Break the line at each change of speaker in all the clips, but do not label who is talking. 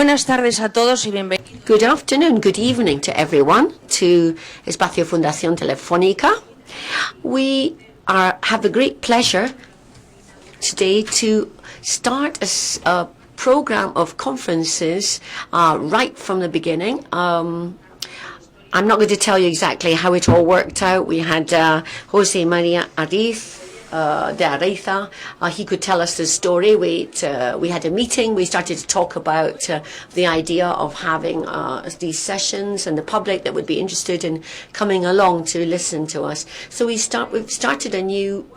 Buenas tardes a todos y bienvenidos.
Good afternoon, good evening to everyone, to Espacio Fundación Telefónica. We have the great pleasure today to start a program of conferences right from the beginning. I'm not going to tell you exactly how it all worked out. We had Jose Maria Ariel de Areza. He could tell us the story. We had a meeting. We started to talk about the idea of having these sessions and the public that would be interested in coming along to listen to us. So we've started a new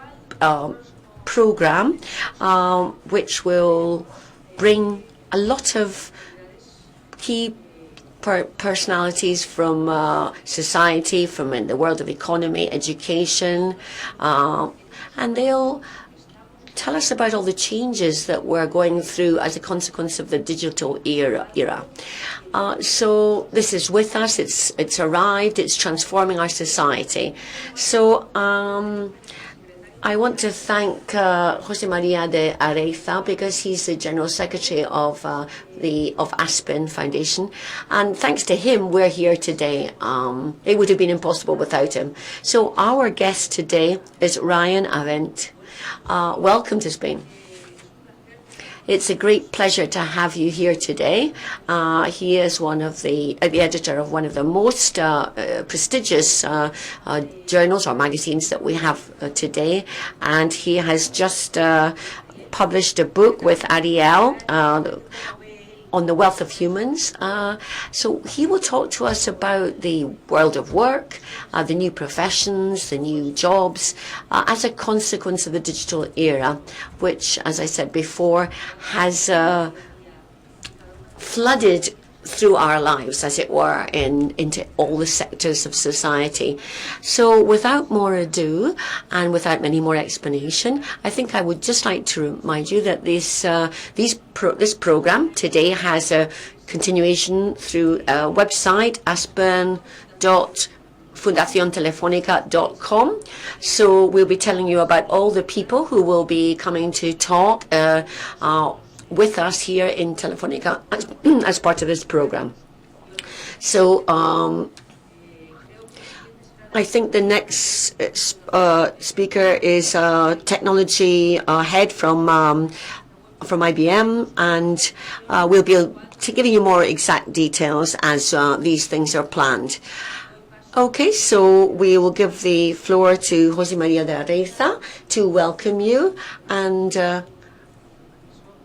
program which will bring a lot of key personalities from society, from in the world of economy, education, and they'll tell us about all the changes that we're going through as a consequence of the digital era. So this is with us, it's arrived, it's transforming our society. So I want to thank Jose Maria de Areza because he's the General Secretary of Aspen Foundation, and thanks to him we're here today. It would have been impossible without him. So our guest today is Ryan Avent. Welcome to Spain. It's a great pleasure to have you here today. He is one of the editor of one of the most prestigious journals or magazines that we have today, and he has just published a book with Ariel on the wealth of humans. So he will talk to us about the world of work, the new professions, the new jobs, as a consequence of the digital era, which, as I said before, has flooded through our lives, as it were, into all the sectors of society. So without more ado, and without any more explanation, I think I would just like to remind you that this program today has a continuation through a website, aspen.fundaciontelefonica.com. So we'll be telling you about all the people who will be coming to talk with us here in Telefonica as part of this program. So I think the next speaker is technology head from IBM, and we'll be giving you more exact details as these things are planned. Okay, so we will give the floor to Jose Maria de Areza to welcome you, and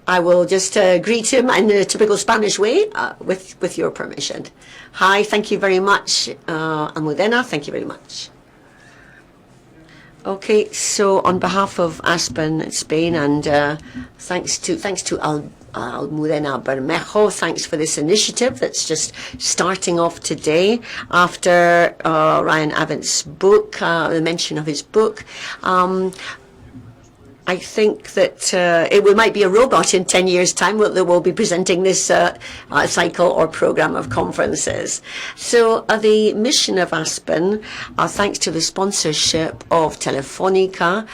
I will just greet him in the typical Spanish way, with your permission. Hi, thank you very much, Almudena, thank you very much. Okay, so on behalf of Aspen Spain, and thanks to Almudena Bermejo, thanks for this initiative that's just starting off today after Ryan Avent's book, the mention of his book. I think that it might be a robot in 10 years' time that will be presenting this cycle or program of conferences. So the mission of Aspen, thanks to the sponsorship of Telefonica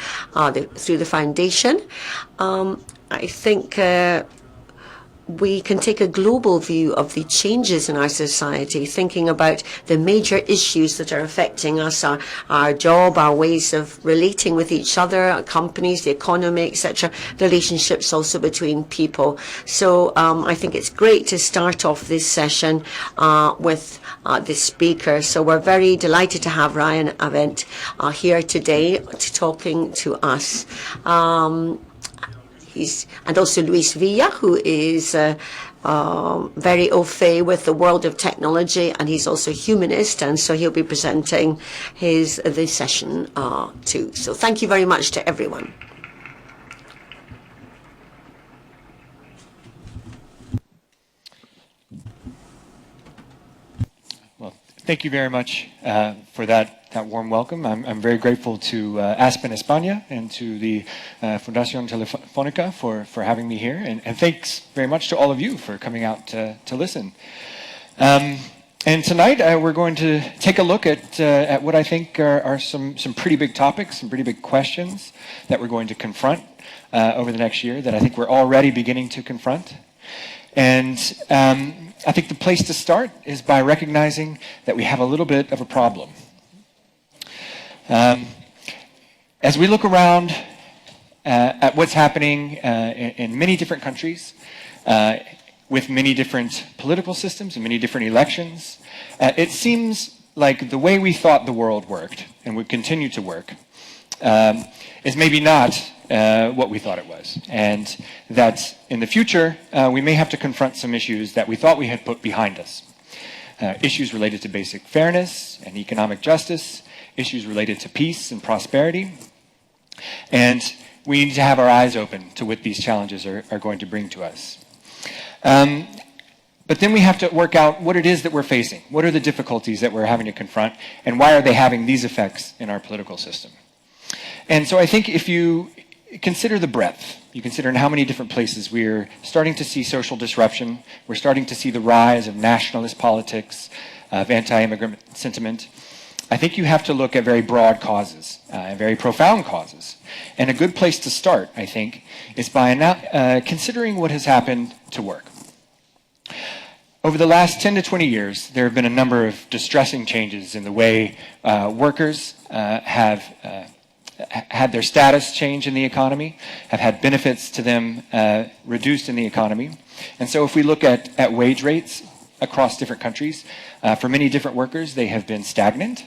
through the foundation, I think we can take a global view of the changes in our society, thinking about the major issues that are affecting us, our job, our ways of relating with each other, our companies, the economy, etc., the relationships also between people. So I think it's great to start off this session with this speaker. So we're very delighted to have Ryan Avent here today talking to us. And also Luis Villa, who is very au fait with the world of technology, and he's also a humanist, and so he'll be presenting this session too. So thank you very much to everyone.
Well, thank you very much for that warm welcome. I'm very grateful to Aspen España and to the Fundación Telefónica for having me here, and thanks very much to all of you for coming out to listen. And tonight we're going to take a look at what I think are some pretty big topics, some pretty big questions that we're going to confront over the next year that I think we're already beginning to confront. And I think the place to start is by recognizing that we have a little bit of a problem. As we look around at what's happening in many different countries, with many different political systems and many different elections, it seems like the way we thought the world worked and would continue to work is maybe not what we thought it was. And that in the future, we may have to confront some issues that we thought we had put behind us. Issues related to basic fairness and economic justice, issues related to peace and prosperity. And we need to have our eyes open to what these challenges are going to bring to us. But then we have to work out what it is that we're facing. What are the difficulties that we're having to confront, and why are they having these effects in our political system? And so I think if you consider the breadth, you consider in how many different places we're starting to see social disruption, we're starting to see the rise of nationalist politics, of anti-immigrant sentiment, I think you have to look at very broad causes, and very profound causes. And a good place to start, I think, is by considering what has happened to work. Over the last 10 to 20 years, there have been a number of distressing changes in the way workers have had their status change in the economy, have had benefits to them reduced in the economy. And so if we look at wage rates across different countries, for many different workers, they have been stagnant.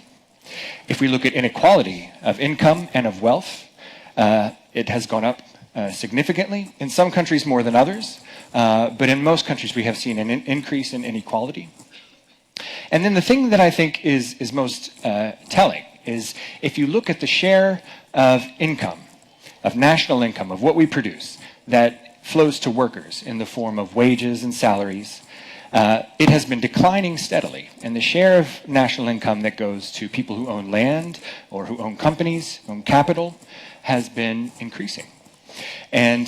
If we look at inequality of income and of wealth, it has gone up significantly, in some countries more than others, but in most countries we have seen an increase in inequality. And then the thing that I think is most telling is if you look at the share of income, of national income, of what we produce, that flows to workers in the form of wages and salaries, it has been declining steadily. And the share of national income that goes to people who own land or who own companies, own capital, has been increasing. And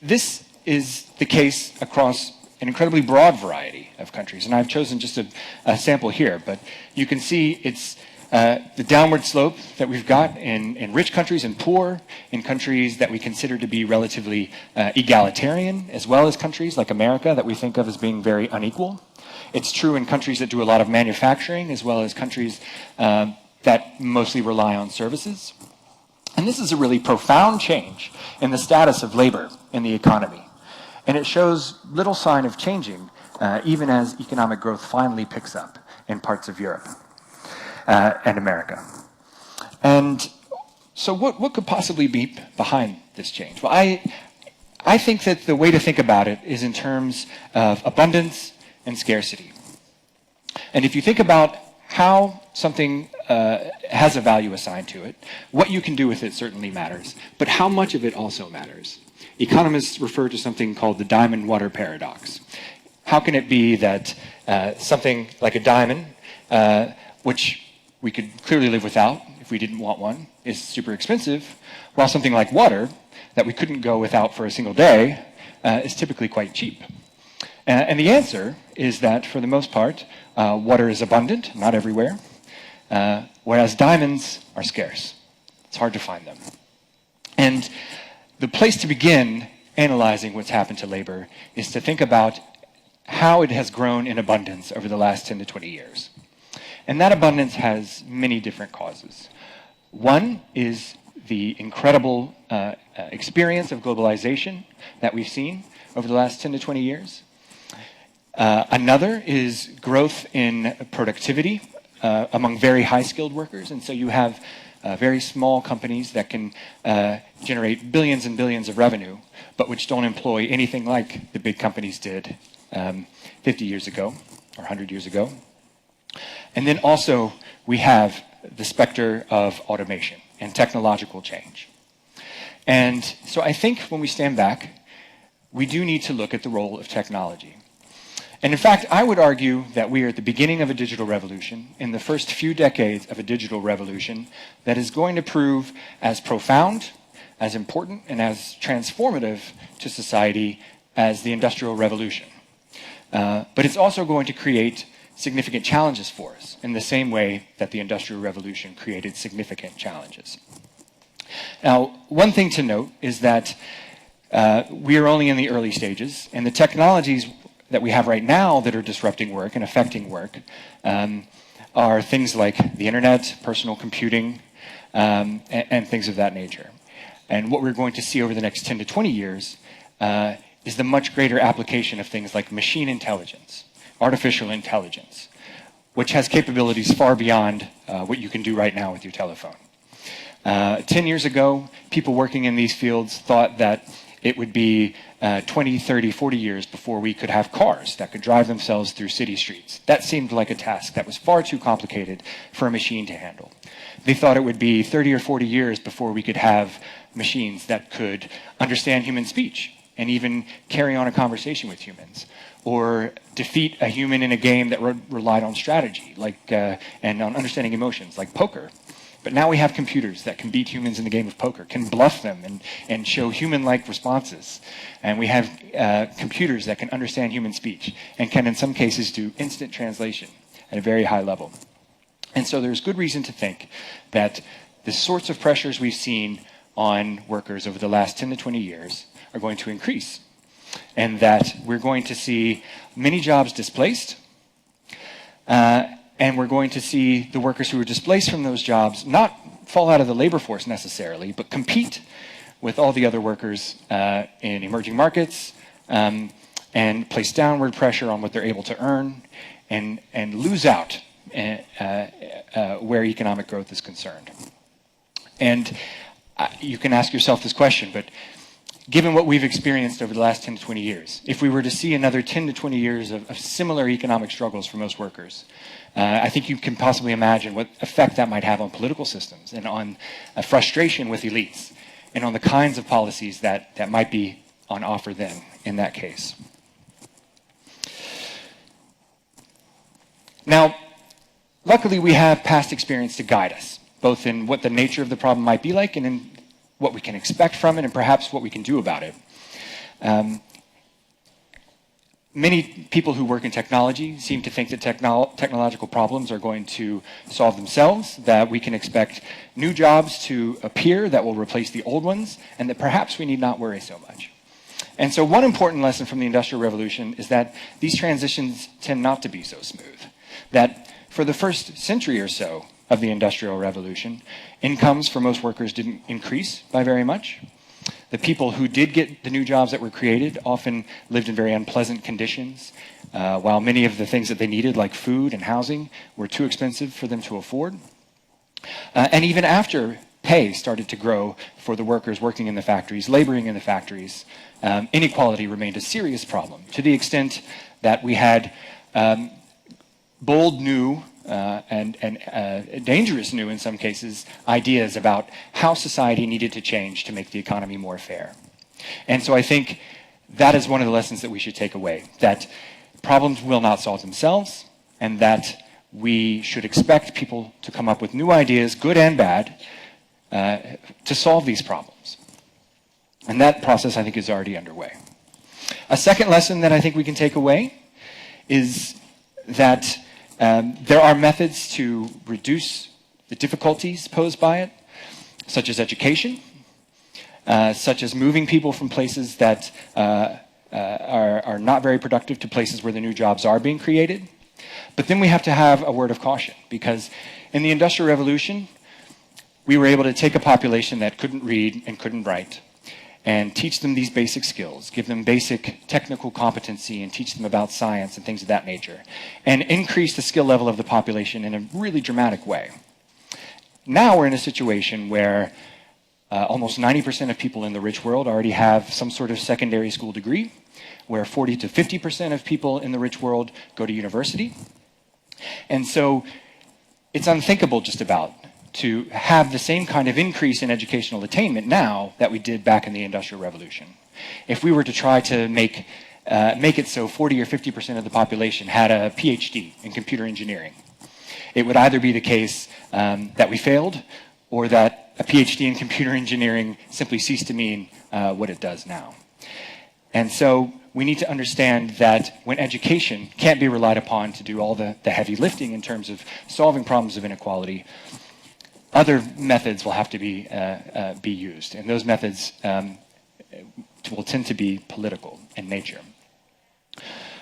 this is the case across an incredibly broad variety of countries. And I've chosen just a sample here, but you can see it's the downward slope that we've got in rich countries and poor, in countries that we consider to be relatively egalitarian, as well as countries like America that we think of as being very unequal. It's true in countries that do a lot of manufacturing, as well as countries that mostly rely on services. And this is a really profound change in the status of labor in the economy. And it shows little sign of changing, even as economic growth finally picks up in parts of Europe and America. And so what could possibly be behind this change? Well, I think that the way to think about it is in terms of abundance and scarcity. And if you think about how something has a value assigned to it, what you can do with it certainly matters, but how much of it also matters. Economists refer to something called the diamond water paradox. How can it be that something like a diamond, which we could clearly live without if we didn't want one, is super expensive, while something like water that we couldn't go without for a single day is typically quite cheap? And the answer is that, for the most part, water is abundant, not everywhere, whereas diamonds are scarce. It's hard to find them. And the place to begin analyzing what's happened to labor is to think about how it has grown in abundance over the last 10 to 20 years. And that abundance has many different causes. One is the incredible experience of globalization that we've seen over the last 10 to 20 years. Another is growth in productivity among very high-skilled workers. And so you have very small companies that can generate billions and billions of revenue, but which don't employ anything like the big companies did 50 years ago or 100 years ago. And then also we have the specter of automation and technological change. And so I think when we stand back, we do need to look at the role of technology. And in fact, I would argue that we are at the beginning of a digital revolution, in the first few decades of a digital revolution that is going to prove as profound, as important, and as transformative to society as the Industrial Revolution. But it's also going to create significant challenges for us in the same way that the Industrial Revolution created significant challenges. Now, one thing to note is that we are only in the early stages, and the technologies that we have right now that are disrupting work and affecting work are things like the internet, personal computing, and things of that nature. And what we're going to see over the next 10 to 20 years is the much greater application of things like machine intelligence, artificial intelligence, which has capabilities far beyond what you can do right now with your telephone. 10 years ago, people working in these fields thought that it would be 20, 30, 40 years before we could have cars that could drive themselves through city streets. That seemed like a task that was far too complicated for a machine to handle. They thought it would be 30 or 40 years before we could have machines that could understand human speech and even carry on a conversation with humans, or defeat a human in a game that relied on strategy, and on understanding emotions, like poker. But now we have computers that can beat humans in the game of poker, can bluff them and show human-like responses. And we have computers that can understand human speech and can, in some cases, do instant translation at a very high level. And so there's good reason to think that the sorts of pressures we've seen on workers over the last 10 to 20 years are going to increase, and that we're going to see many jobs displaced, and we're going to see the workers who are displaced from those jobs not fall out of the labor force necessarily, but compete with all the other workers in emerging markets, and place downward pressure on what they're able to earn, and lose out where economic growth is concerned. And you can ask yourself this question, but given what we've experienced over the last 10 to 20 years, if we were to see another 10 to 20 years of similar economic struggles for most workers, I think you can possibly imagine what effect that might have on political systems and on frustration with elites and on the kinds of policies that might be on offer then in that case. Now, luckily we have past experience to guide us, both in what the nature of the problem might be like and in what we can expect from it and perhaps what we can do about it. Many people who work in technology seem to think that technological problems are going to solve themselves, that we can expect new jobs to appear that will replace the old ones, and that perhaps we need not worry so much. And so one important lesson from the Industrial Revolution is that these transitions tend not to be so smooth. That for the first century or so of the Industrial Revolution, incomes for most workers didn't increase by very much. The people who did get the new jobs that were created often lived in very unpleasant conditions, while many of the things that they needed, like food and housing, were too expensive for them to afford. And even after pay started to grow for the workers working in the factories, laboring in the factories, inequality remained a serious problem, to the extent that we had bold new and dangerous new, in some cases, ideas about how society needed to change to make the economy more fair. And so I think that is one of the lessons that we should take away, that problems will not solve themselves, and that we should expect people to come up with new ideas, good and bad, to solve these problems. And that process, I think, is already underway. A second lesson that I think we can take away is that there are methods to reduce the difficulties posed by it, such as education, such as moving people from places that are not very productive to places where the new jobs are being created. But then we have to have a word of caution, because in the Industrial Revolution, we were able to take a population that couldn't read and couldn't write and teach them these basic skills, give them basic technical competency and teach them about science and things of that nature, and increase the skill level of the population in a really dramatic way. Now we're in a situation where almost 90% of people in the rich world already have some sort of secondary school degree, where 40 to 50% of people in the rich world go to university. And so it's unthinkable just about to have the same kind of increase in educational attainment now that we did back in the Industrial Revolution. If we were to try to make it so 40 or 50% of the population had a PhD in computer engineering, it would either be the case that we failed, or that a PhD in computer engineering simply ceased to mean what it does now. And so we need to understand that when education can't be relied upon to do all the heavy lifting in terms of solving problems of inequality, other methods will have to be used. And those methods, to will tend to be political in nature.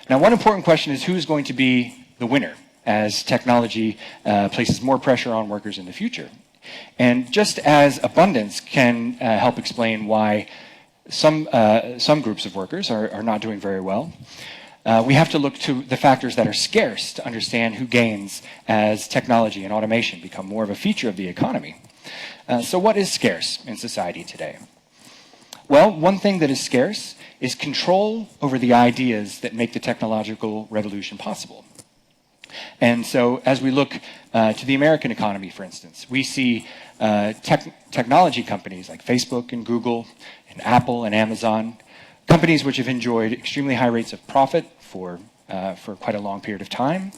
Now, one important question is who's going to be the winner as technology places more pressure on workers in the future? And just as abundance can help explain why some groups of workers are not doing very well, we have to look to the factors that are scarce to understand who gains as technology and automation become more of a feature of the economy. So what is scarce in society today? Well, one thing that is scarce is control over the ideas that make the technological revolution possible. And so as we look to the American economy, for instance, we see technology companies like Facebook and Google and Apple and Amazon, companies which have enjoyed extremely high rates of profit for quite a long period of time,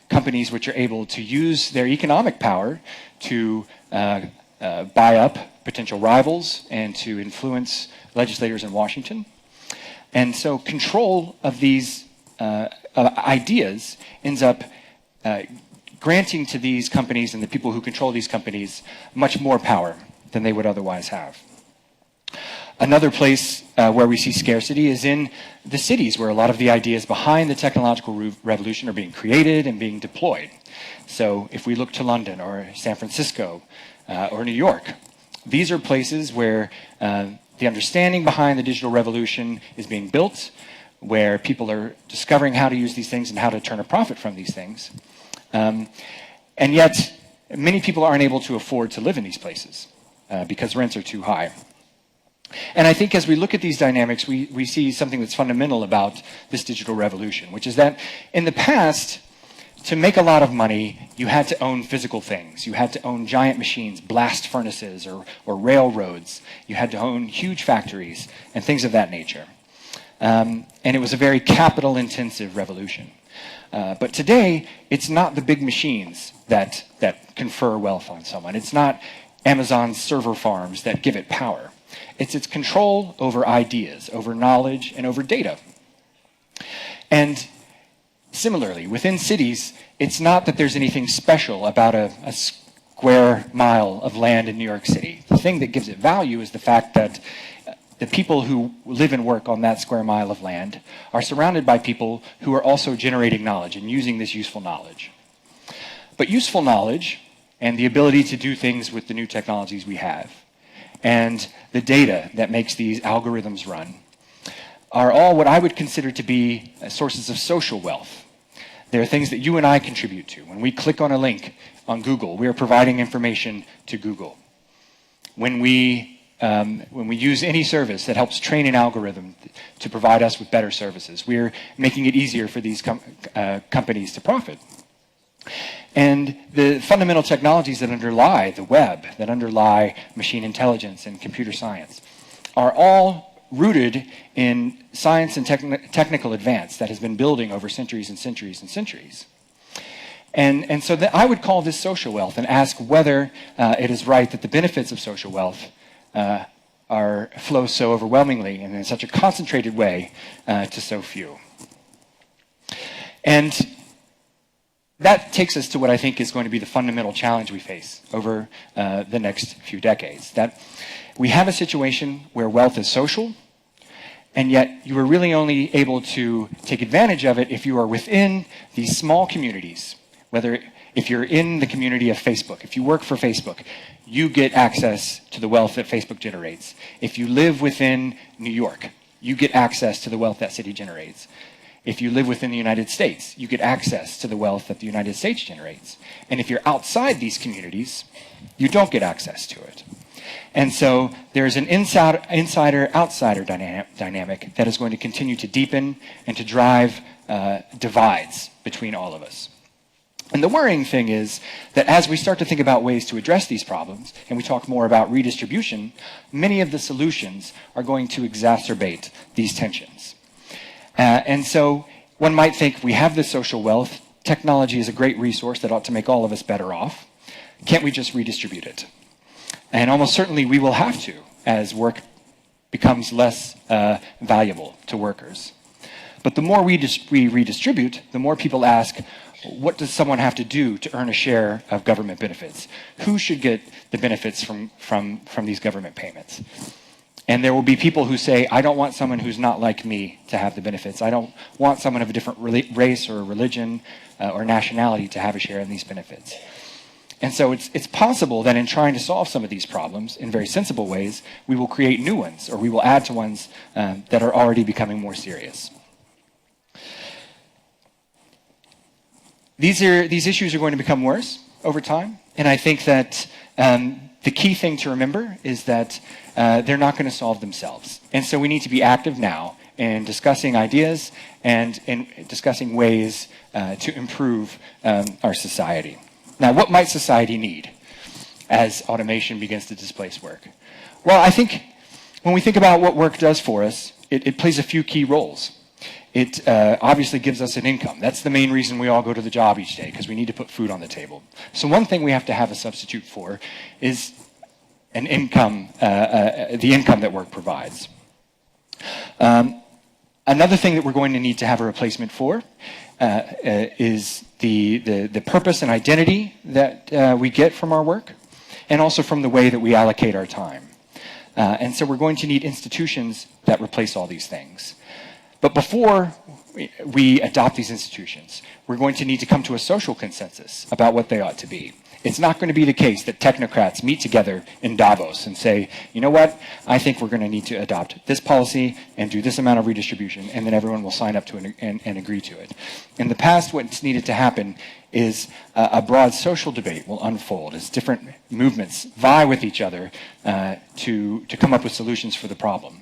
companies which are able to use their economic power to buy up potential rivals and to influence legislators in Washington. And so control of these ideas ends up granting to these companies and the people who control these companies much more power than they would otherwise have. Another place where we see scarcity is in the cities where a lot of the ideas behind the technological revolution are being created and being deployed. So if we look to London or San Francisco or New York, these are places where the understanding behind the digital revolution is being built, where people are discovering how to use these things and how to turn a profit from these things. And yet, many people aren't able to afford to live in these places because rents are too high. And I think as we look at these dynamics, we see something that's fundamental about this digital revolution, which is that in the past, to make a lot of money, you had to own physical things. You had to own giant machines, blast furnaces, or railroads. You had to own huge factories and things of that nature. And it was a very capital-intensive revolution. But today, it's not the big machines that confer wealth on someone. It's not Amazon's server farms that give it power. It's its control over ideas, over knowledge, and over data. And similarly, within cities, it's not that there's anything special about a square mile of land in New York City. The thing that gives it value is the fact that the people who live and work on that square mile of land are surrounded by people who are also generating knowledge and using this useful knowledge. But useful knowledge and the ability to do things with the new technologies we have and the data that makes these algorithms run are all what I would consider to be sources of social wealth. They're things that you and I contribute to. When we click on a link on Google, we are providing information to Google. When we use any service that helps train an algorithm to provide us with better services, we're making it easier for these companies to profit. And the fundamental technologies that underlie the web, that underlie machine intelligence and computer science, are all rooted in science and technical advance that has been building over centuries and centuries and centuries. And so I would call this social wealth and ask whether it is right that the benefits of social wealth flow so overwhelmingly and in such a concentrated way to so few. And that takes us to what I think is going to be the fundamental challenge we face over the next few decades. That we have a situation where wealth is social, and yet you are really only able to take advantage of it if you are within these small communities. Whether if you're in the community of Facebook, if you work for Facebook, you get access to the wealth that Facebook generates. If you live within New York, you get access to the wealth that city generates. If you live within the United States, you get access to the wealth that the United States generates. And if you're outside these communities, you don't get access to it. And so there's an insider-outsider dynamic that is going to continue to deepen and to drive divides between all of us. And the worrying thing is that as we start to think about ways to address these problems, and we talk more about redistribution, many of the solutions are going to exacerbate these tensions. And so one might think we have this social wealth, technology is a great resource that ought to make all of us better off. Can't we just redistribute it? And almost certainly we will have to as work becomes less valuable to workers. But the more we redistribute, the more people ask, what does someone have to do to earn a share of government benefits? Who should get the benefits from these government payments? And there will be people who say, I don't want someone who's not like me to have the benefits. I don't want someone of a different race or religion or nationality to have a share in these benefits. And so it's possible that in trying to solve some of these problems in very sensible ways, we will create new ones, or we will add to ones that are already becoming more serious. These issues are going to become worse over time, and I think that the key thing to remember is that they're not going to solve themselves. And so we need to be active now in discussing ideas and in discussing ways to improve our society. Now, what might society need as automation begins to displace work? Well, I think when we think about what work does for us, it plays a few key roles. It obviously gives us an income. That's the main reason we all go to the job each day, because we need to put food on the table. So one thing we have to have a substitute for is an income, the income that work provides. Another thing that we're going to need to have a replacement for is the purpose and identity that we get from our work, and also from the way that we allocate our time. And so we're going to need institutions that replace all these things. But before we adopt these institutions, we're going to need to come to a social consensus about what they ought to be. It's not going to be the case that technocrats meet together in Davos and say, you know what, I think we're going to need to adopt this policy and do this amount of redistribution, and then everyone will sign up to it and agree to it. In the past, what's needed to happen is a broad social debate will unfold as different movements vie with each other to come up with solutions for the problem.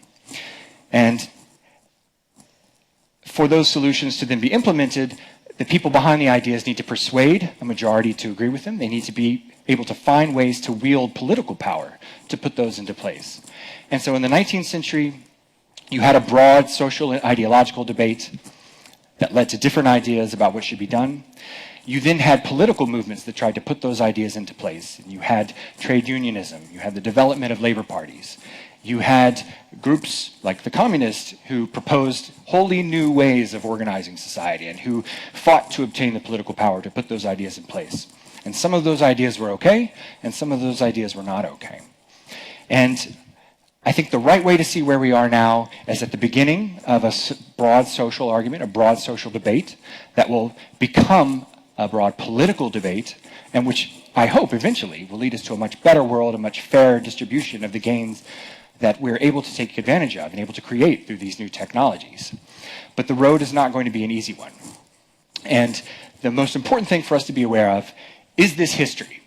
And for those solutions to then be implemented, the people behind the ideas need to persuade a majority to agree with them. They need to be able to find ways to wield political power to put those into place. And so in the 19th century, you had a broad social and ideological debate that led to different ideas about what should be done. You then had political movements that tried to put those ideas into place. You had trade unionism. You had the development of labor parties. You had groups like the communists who proposed wholly new ways of organizing society and who fought to obtain the political power to put those ideas in place. And some of those ideas were okay, and some of those ideas were not okay. And I think the right way to see where we are now is at the beginning of a broad social argument, a broad social debate that will become a broad political debate, and which I hope eventually will lead us to a much better world, a much fairer distribution of the gains that we're able to take advantage of and able to create through these new technologies. But the road is not going to be an easy one. And the most important thing for us to be aware of is this history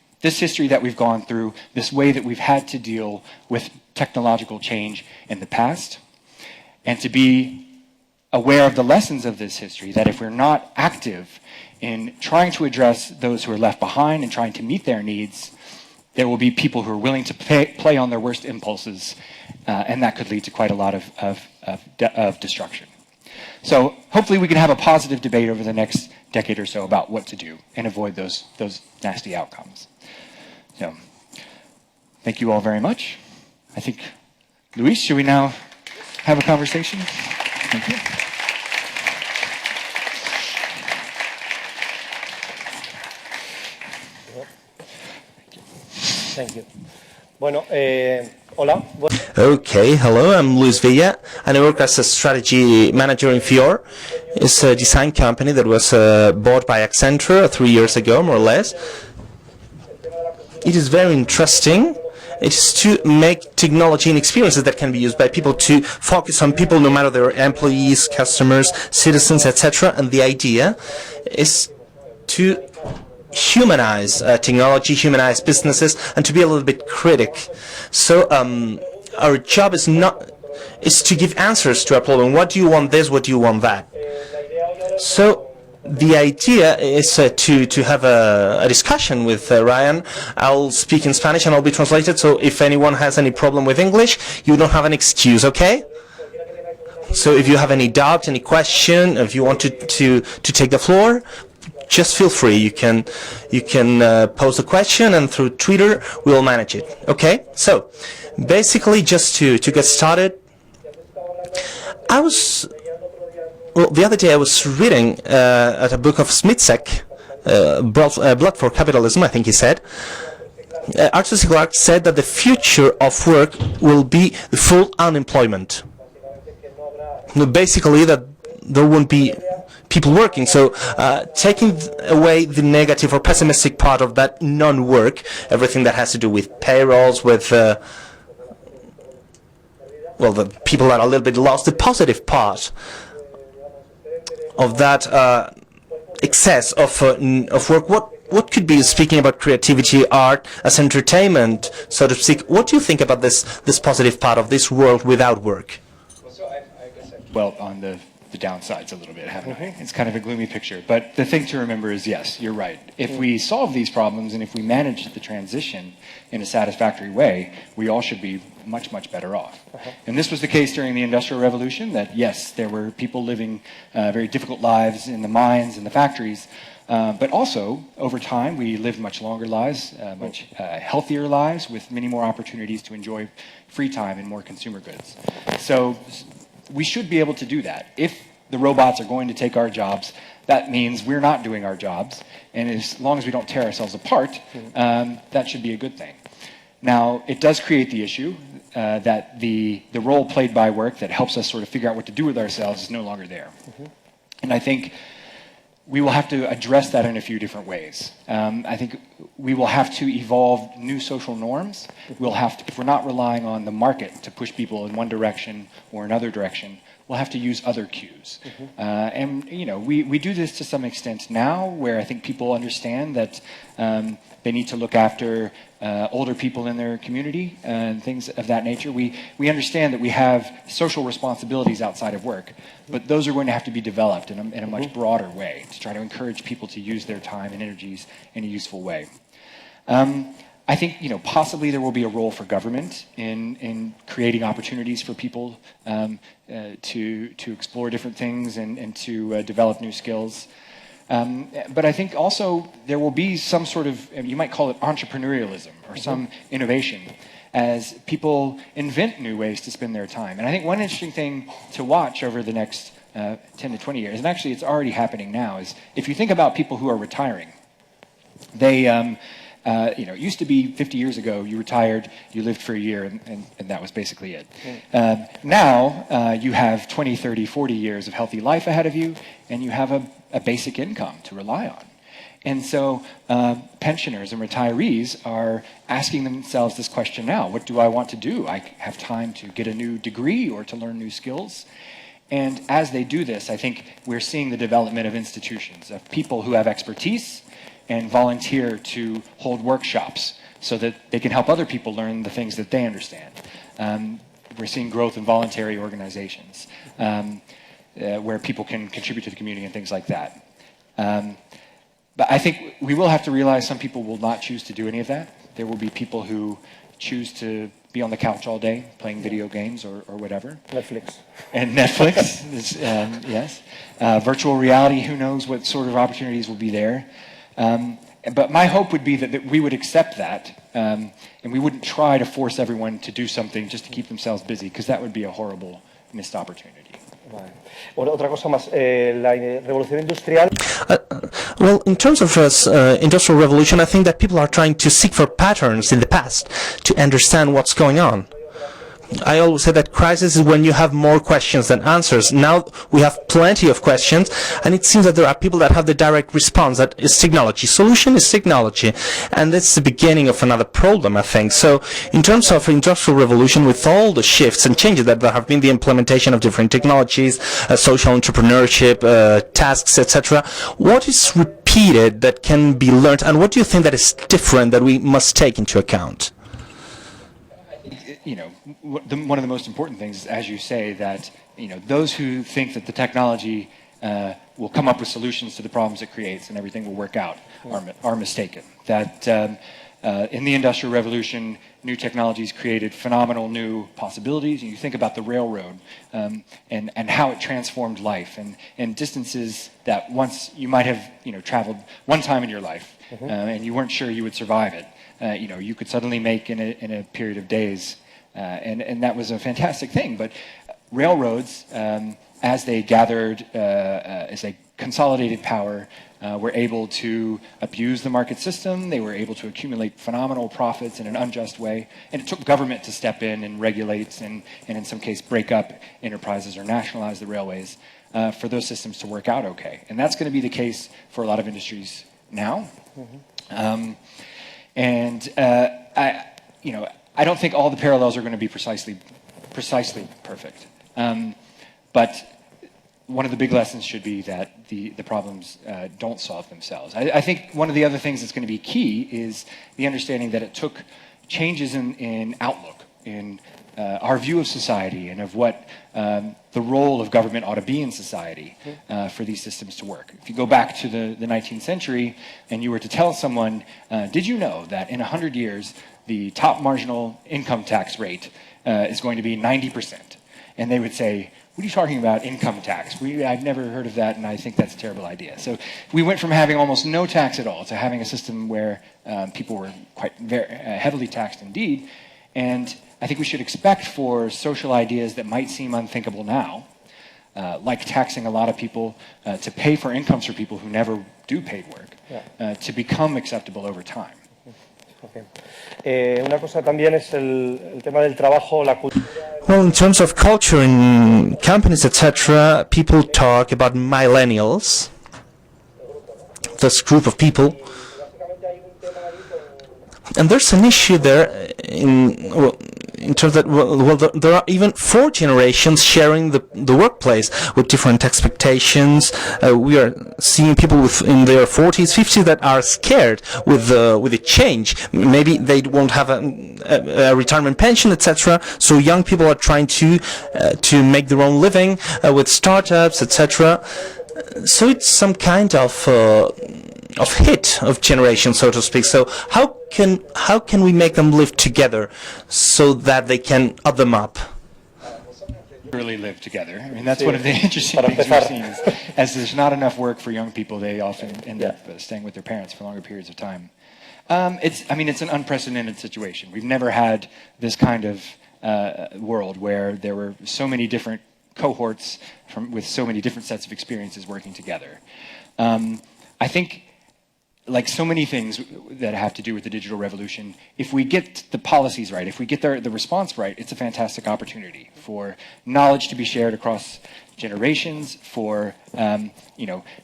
that we've gone through, this way that we've had to deal with technological change in the past, and to be aware of the lessons of this history, that if we're not active in trying to address those who are left behind and trying to meet their needs, there will be people who are willing to play on their worst impulses, and that could lead to quite a lot of destruction. So hopefully we can have a positive debate over the next decade or so about what to do and avoid those nasty outcomes. So thank you all very much. I think, Luis, should we now have a conversation? Thank you.
Thank you. Bueno, hola.
Okay, hello, I'm Luis Villa, and I work as a strategy manager in Fior. It's a design company that was bought by Accenture 3 years ago, more or less. It is very interesting. It's to make technology and experiences that can be used by people to focus on people, no matter their employees, customers, citizens, etc. And the idea is to humanize technology, humanize businesses, and to be a little bit critic. So our job is to give answers to our problem. What do you want this? What do you want that? So the idea is to have a discussion with Ryan. I'll speak in Spanish and I'll be translated. So if anyone has any problem with English, you don't have an excuse, okay? So if you have any doubt, any question, if you want to take the floor, just feel free. You can pose a question, and through Twitter we'll manage it. Okay. So basically, just to get started, the other day I was reading at a book of Smitzek, Blood for Capitalism, I think he said, Arthur C. Clarke said that the future of work will be full unemployment. Basically, that there won't be people working. So taking away the negative or pessimistic part of that non-work, everything that has to do with payrolls, with well, the people that are a little bit lost, the positive part of that excess of work, what could be, speaking about creativity, art as entertainment, so to speak, what do you think about this positive part of this world without work?
Well, on the downsides a little bit, haven't I? It's kind of a gloomy picture. But the thing to remember is, yes, you're right. If we solve these problems and if we manage the transition in a satisfactory way, we all should be much, much better off. And this was the case during the Industrial Revolution, that yes, there were people living very difficult lives in the mines and the factories, but also, over time, we lived much longer lives, much healthier lives, with many more opportunities to enjoy free time and more consumer goods. So we should be able to do that. If the robots are going to take our jobs, that means we're not doing our jobs. And as long as we don't tear ourselves apart, that should be a good thing. Now, it does create the issue that the role played by work that helps us sort of figure out what to do with ourselves is no longer there. And I think we will have to address that in a few different ways. I think we will have to evolve new social norms. We'll have to, if we're not relying on the market to push people in one direction or another direction, we'll have to use other cues. And you know, we do this to some extent now, where I think people understand that they need to look after older people in their community and things of that nature. We understand that we have social responsibilities outside of work, but those are going to have to be developed in a much broader way to try to encourage people to use their time and energies in a useful way. I think, you know, possibly there will be a role for government in creating opportunities for people to explore different things and to develop new skills. But I think also there will be some sort of, you might call it entrepreneurialism or some innovation as people invent new ways to spend their time. And I think one interesting thing to watch over the next 10 to 20 years, and actually it's already happening now, is if you think about people who are retiring, they, you know, it used to be 50 years ago, you retired, you lived for a year, and that was basically it. Now, you have 20, 30, 40 years of healthy life ahead of you, and you have a basic income to rely on. And so pensioners and retirees are asking themselves this question now: what do I want to do? I have time to get a new degree or to learn new skills. And as they do this, I think we're seeing the development of institutions, of people who have expertise and volunteer to hold workshops so that they can help other people learn the things that they understand. We're seeing growth in voluntary organizations where people can contribute to the community and things like that. But I think we will have to realize some people will not choose to do any of that. There will be people who choose to be on the couch all day playing video games or whatever.
Netflix.
And Netflix, is, yes. Virtual reality, who knows what sort of opportunities will be there. But my hope would be that we would accept that and we wouldn't try to force everyone to do something just to keep themselves busy, because that would be a horrible missed opportunity.
Vale. Bueno, otra cosa más, la revolución industrial.
Well, in terms of industrial revolution, I think that people are trying to seek for patterns in the past to understand what's going on. I always say that crisis is when you have more questions than answers. Now we have plenty of questions, and it seems that there are people that have the direct response, that is technology. Solution is technology, and that's the beginning of another problem, I think. So in terms of industrial revolution, with all the shifts and changes that there have been, the implementation of different technologies, social entrepreneurship, tasks, etc., what is repeated that can be learned, and what do you think that is different that we must take into account?
You know, one of the most important things is, as you say, that, you know, those who think that the technology will come up with solutions to the problems it creates and everything will work out are mistaken. That in the Industrial Revolution, new technologies created phenomenal new possibilities. You think about the railroad and how it transformed life, and distances that once you might have, you know, traveled one time in your life and you weren't sure you would survive it. You know, you could suddenly make in a period of days. And that was a fantastic thing. But railroads, as they gathered, as they consolidated power, were able to abuse the market system. They were able to accumulate phenomenal profits in an unjust way. And it took government to step in and regulate and in some case break up enterprises or nationalize the railways for those systems to work out okay. And that's going to be the case for a lot of industries now. I don't think all the parallels are going to be precisely perfect. But one of the big lessons should be that the problems don't solve themselves. I think one of the other things that's going to be key is the understanding that it took changes in outlook, in our view of society and of what the role of government ought to be in society for these systems to work. If you go back to the 19th century and you were to tell someone, did you know that in 100 years the top marginal income tax rate is going to be 90%? And they would say, what are you talking about, income tax? I've never heard of that, and I think that's a terrible idea. So we went from having almost no tax at all to having a system where people were very heavily taxed indeed. And I think we should expect for social ideas that might seem unthinkable now, like taxing a lot of people to pay for incomes for people who never do paid work, to become acceptable over time.
Okay. Una cosa también es el tema del trabajo, la cultura.
Well, in terms of culture in companies, etc., people talk about millennials, this group of people. And there's an issue there in terms that there are even 4 generations sharing the workplace with different expectations. We are seeing people in their 40s, 50s that are scared with the change. Maybe they won't have a retirement pension, etc. So young people are trying to make their own living with startups, etc. So it's some kind of hit of generation, so to speak. So how can we make them live together so that they can up them up?
Really live together. I mean, that's one of the interesting things we've seen is, as there's not enough work for young people, they often end up staying with their parents for longer periods of time. It's an unprecedented situation. We've never had this kind of world where there were so many different cohorts with so many different sets of experiences working together. I think, like so many things that have to do with the digital revolution, if we get the policies right, if we get the response right, it's a fantastic opportunity for knowledge to be shared across generations, for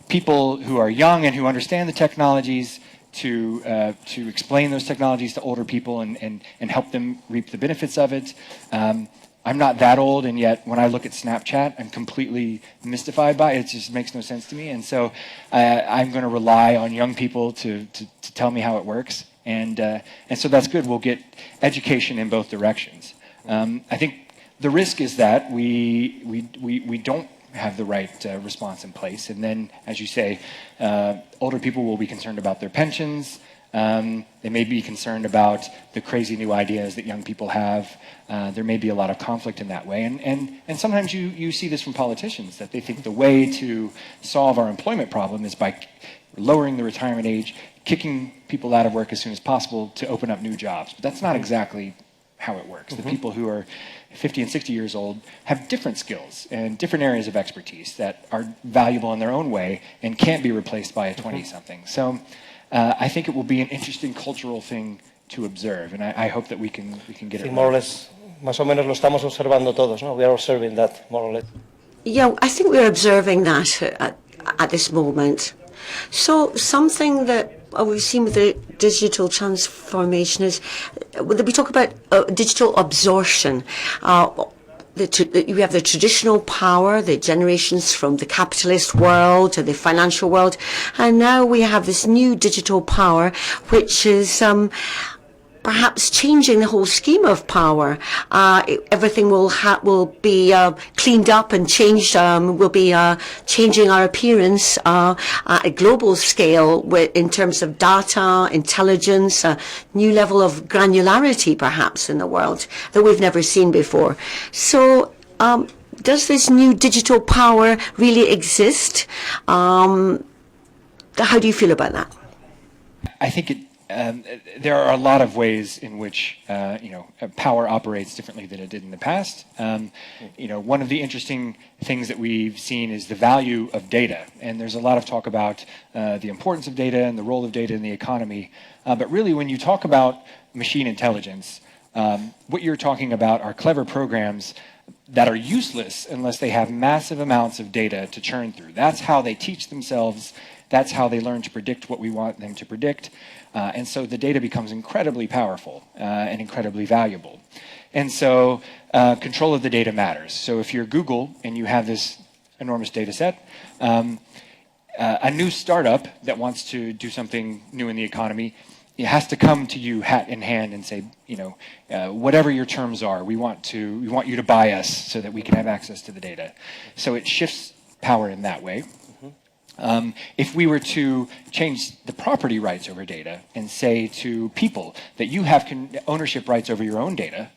people who are young and who understand the technologies to explain those technologies to older people and help them reap the benefits of it. I'm not that old, and yet when I look at Snapchat, I'm completely mystified by it. It just makes no sense to me. And so I'm going to rely on young people to tell me how it works. And so that's good. We'll get education in both directions. I think the risk is that we don't have the right response in place. And then, as you say, older people will be concerned about their pensions. They may be concerned about the crazy new ideas that young people have. There may be a lot of conflict in that way. And sometimes you see this from politicians, that they think the way to solve our employment problem is by lowering the retirement age, kicking people out of work as soon as possible to open up new jobs. But that's not exactly how it works. The people who are 50 and 60 years old have different skills and different areas of expertise that are valuable in their own way and can't be replaced by a 20-something. So I think it will be an interesting cultural thing to observe, and I hope that we can get it right.
More or less, más o menos lo estamos observando todos, ¿no? We are observing that, more or less.
Yeah, I think we're observing that at this moment. So something that we've seen with the digital transformation is, we talk about digital absorption. You have the traditional power, the generations from the capitalist world to the financial world, and now we have this new digital power, which is perhaps changing the whole scheme of power. Everything will be cleaned up and changed. We'll be changing our appearance at a global scale in terms of data, intelligence, a new level of granularity perhaps in the world that we've never seen before. So does this new digital power really exist? How do you feel about that?
I think there are a lot of ways in which power operates differently than it did in the past. One of the interesting things that we've seen is the value of data, and there's a lot of talk about the importance of data and the role of data in the economy. But really, when you talk about machine intelligence, what you're talking about are clever programs that are useless unless they have massive amounts of data to churn through. That's how they teach themselves. That's how they learn to predict what we want them to predict. And so the data becomes incredibly powerful and incredibly valuable. And so control of the data matters. So if you're Google and you have this enormous data set, a new startup that wants to do something new in the economy, it has to come to you hat in hand and say, whatever your terms are, we want you to buy us so that we can have access to the data. So it shifts power in that way. If we were to change the property rights over data and say to people that you have ownership rights over your own data,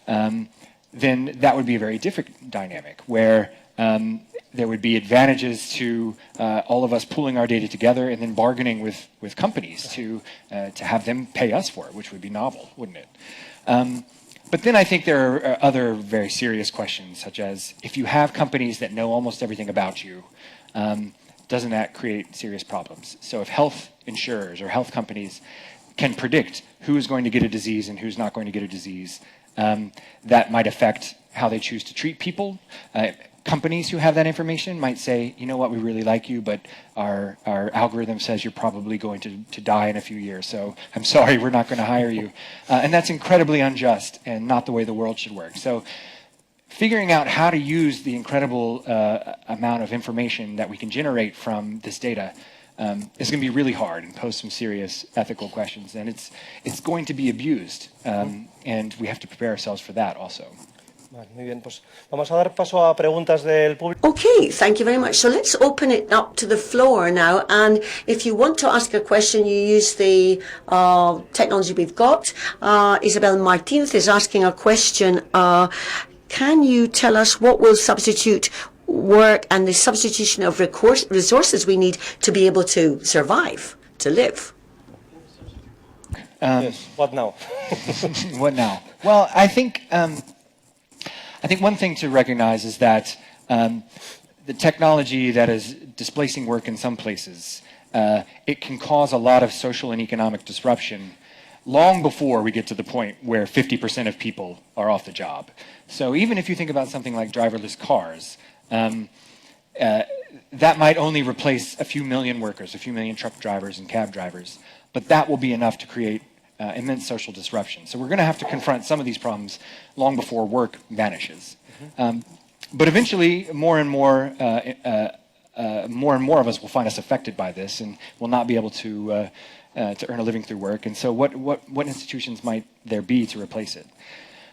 then that would be a very different dynamic where there would be advantages to all of us pooling our data together and then bargaining with companies to have them pay us for it, which would be novel, wouldn't it? But then I think there are other very serious questions, such as if you have companies that know almost everything about you, doesn't that create serious problems? So if health insurers or health companies can predict who is going to get a disease and who's not going to get a disease, that might affect how they choose to treat people. Companies who have that information might say, you know what, we really like you, but our algorithm says you're probably going to die in a few years, so I'm sorry, we're not going to hire you. And that's incredibly unjust and not the way the world should work. So figuring out how to use the incredible amount of information that we can generate from this data is going to be really hard and pose some serious ethical questions. And it's going to be abused, and we have to prepare ourselves for that also.
Muy bien, pues vamos a dar paso a preguntas del público.
Okay, thank you very much. So let's open it up to the floor now. And if you want to ask a question, you use the technology we've got. Isabel Martinez is asking a question. Can you tell us what will substitute work and the substitution of resources we need to be able to survive, to live?
Yes, what now?
What now? Well, I think one thing to recognize is that the technology that is displacing work in some places, it can cause a lot of social and economic disruption long before we get to the point where 50% of people are off the job. So even if you think about something like driverless cars, that might only replace a few million workers, a few million truck drivers and cab drivers, but that will be enough to create immense social disruption. So we're going to have to confront some of these problems long before work vanishes. But eventually, more and more of us will find us affected by this and will not be able to earn a living through work. And so what institutions might there be to replace it?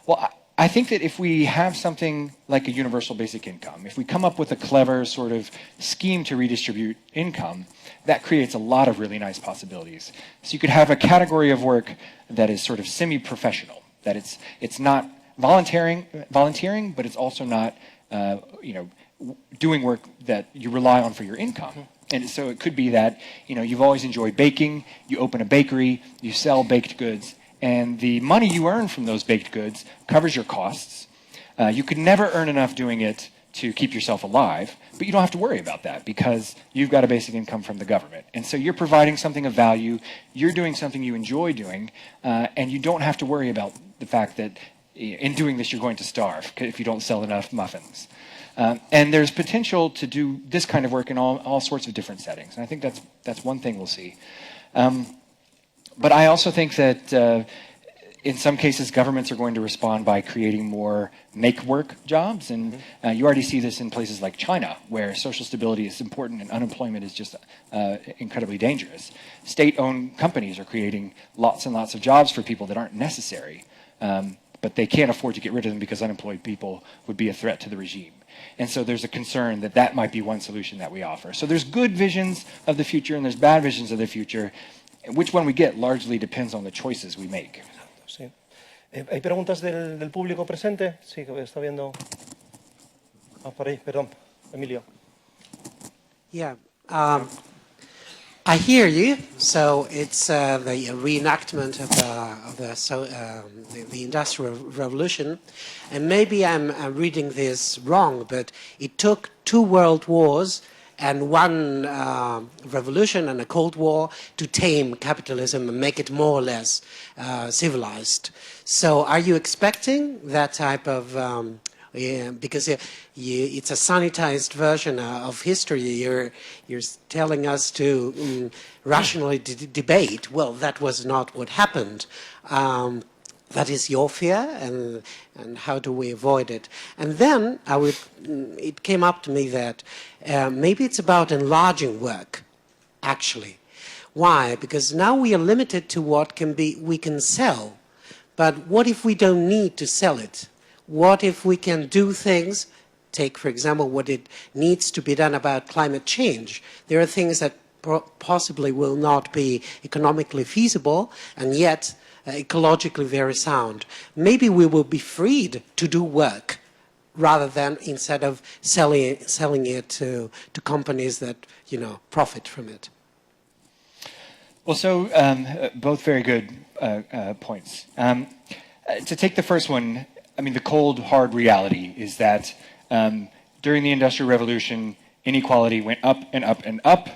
Well, I think that if we have something like a universal basic income, if we come up with a clever sort of scheme to redistribute income, that creates a lot of really nice possibilities. So you could have a category of work that is sort of semi-professional, that it's not volunteering, but it's also not doing work that you rely on for your income. And so it could be that you've always enjoyed baking, you open a bakery, you sell baked goods, and the money you earn from those baked goods covers your costs. You could never earn enough doing it to keep yourself alive, but you don't have to worry about that because you've got a basic income from the government. And so you're providing something of value, you're doing something you enjoy doing, and you don't have to worry about the fact that in doing this you're going to starve if you don't sell enough muffins. And there's potential to do this kind of work in all sorts of different settings. And I think that's one thing we'll see. But I also think that in some cases governments are going to respond by creating more make-work jobs. And you already see this in places like China, where social stability is important and unemployment is just incredibly dangerous. State-owned companies are creating lots and lots of jobs for people that aren't necessary. But they can't afford to get rid of them because unemployed people would be a threat to the regime. And so there's a concern that that might be one solution that we offer. So there's good visions of the future and there's bad visions of the future. Which one we get largely depends on the choices we make.
Sí. ¿Hay preguntas del público presente? Sí, que está viendo. Por ahí, perdón, Emilio.
Yeah. I hear you. So it's the reenactment of the Industrial Revolution, and maybe I'm reading this wrong, but it took 2 world wars and 1 revolution and a Cold War to tame capitalism and make it more or less civilized. So are you expecting that type of because it's a sanitized version of history. You're telling us to rationally debate. Well, that was not what happened. That is your fear, and how do we avoid it? And then it came up to me that maybe it's about enlarging work, actually. Why? Because now we are limited to what we can sell. But what if we don't need to sell it? What if we can do things, take for example what it needs to be done about climate change. There are things that possibly will not be economically feasible and yet ecologically very sound. Maybe we will be freed to do work rather than instead of selling it to companies that, profit from it.
Well, so both very good points. To take the first one, I mean, the cold, hard reality is that during the Industrial Revolution, inequality went up and up and up,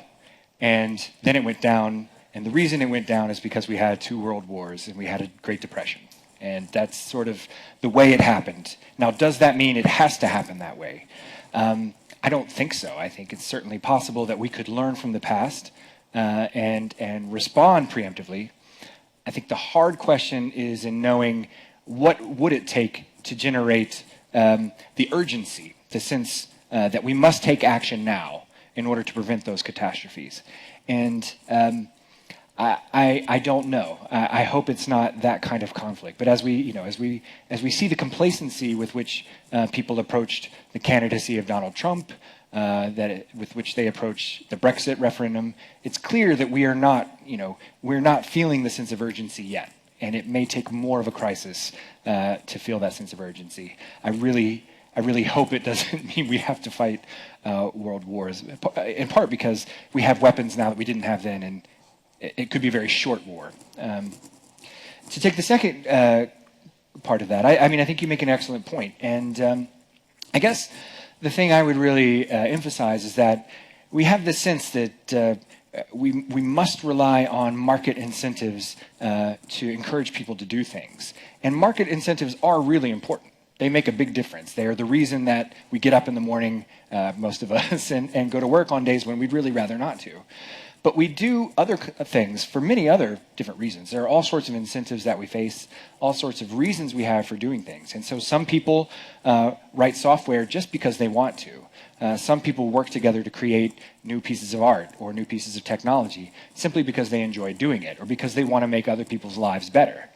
and then it went down. And the reason it went down is because we had 2 world wars and we had a Great Depression. And that's sort of the way it happened. Now, does that mean it has to happen that way? I don't think so. I think it's certainly possible that we could learn from the past and respond preemptively. I think the hard question is in knowing what would it take to generate the urgency, the sense that we must take action now in order to prevent those catastrophes. And I don't know. I hope it's not that kind of conflict. But as we see the complacency with which people approached the candidacy of Donald Trump, with which they approach the Brexit referendum, it's clear that we're not feeling the sense of urgency yet. And it may take more of a crisis to feel that sense of urgency. I really hope it doesn't mean we have to fight world wars, in part because we have weapons now that we didn't have then, and it could be a very short war. To take the second part of that, I think you make an excellent point. And I guess the thing I would really emphasize is that we have the sense that we must rely on market incentives to encourage people to do things. And market incentives are really important. They make a big difference. They are the reason that we get up in the morning, most of us, and go to work on days when we'd really rather not to. But we do other things for many other different reasons. There are all sorts of incentives that we face, all sorts of reasons we have for doing things. And so some people write software just because they want to. Some people work together to create new pieces of art or new pieces of technology simply because they enjoy doing it or because they want to make other people's lives better.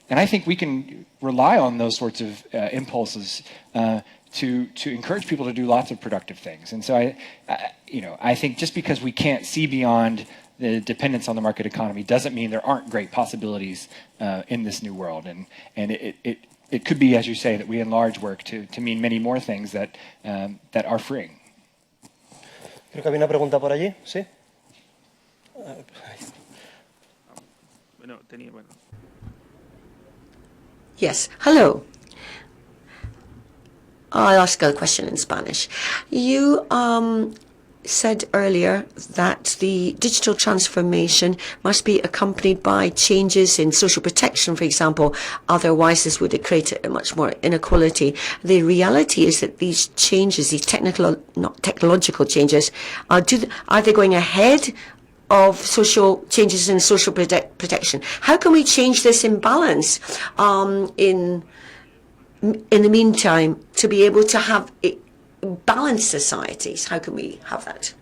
And I think we can rely on those sorts of impulses to encourage people to do lots of productive things. And so I think just because we can't see beyond the dependence on the market economy doesn't mean there aren't great possibilities in this new world. And it could be, as you say, that we enlarge work to mean many more things that are freeing.
Creo que había una pregunta por allí, ¿sí?
Yes, hello. I'll ask a question in Spanish. You said earlier that the digital transformation must be accompanied by changes in social protection, for example. Otherwise, this would create a much more inequality. The reality is that these changes, these technological changes, are they going ahead of social changes in social protection? How can we change this imbalance in the meantime to be able to have balanced societies? How can we have that?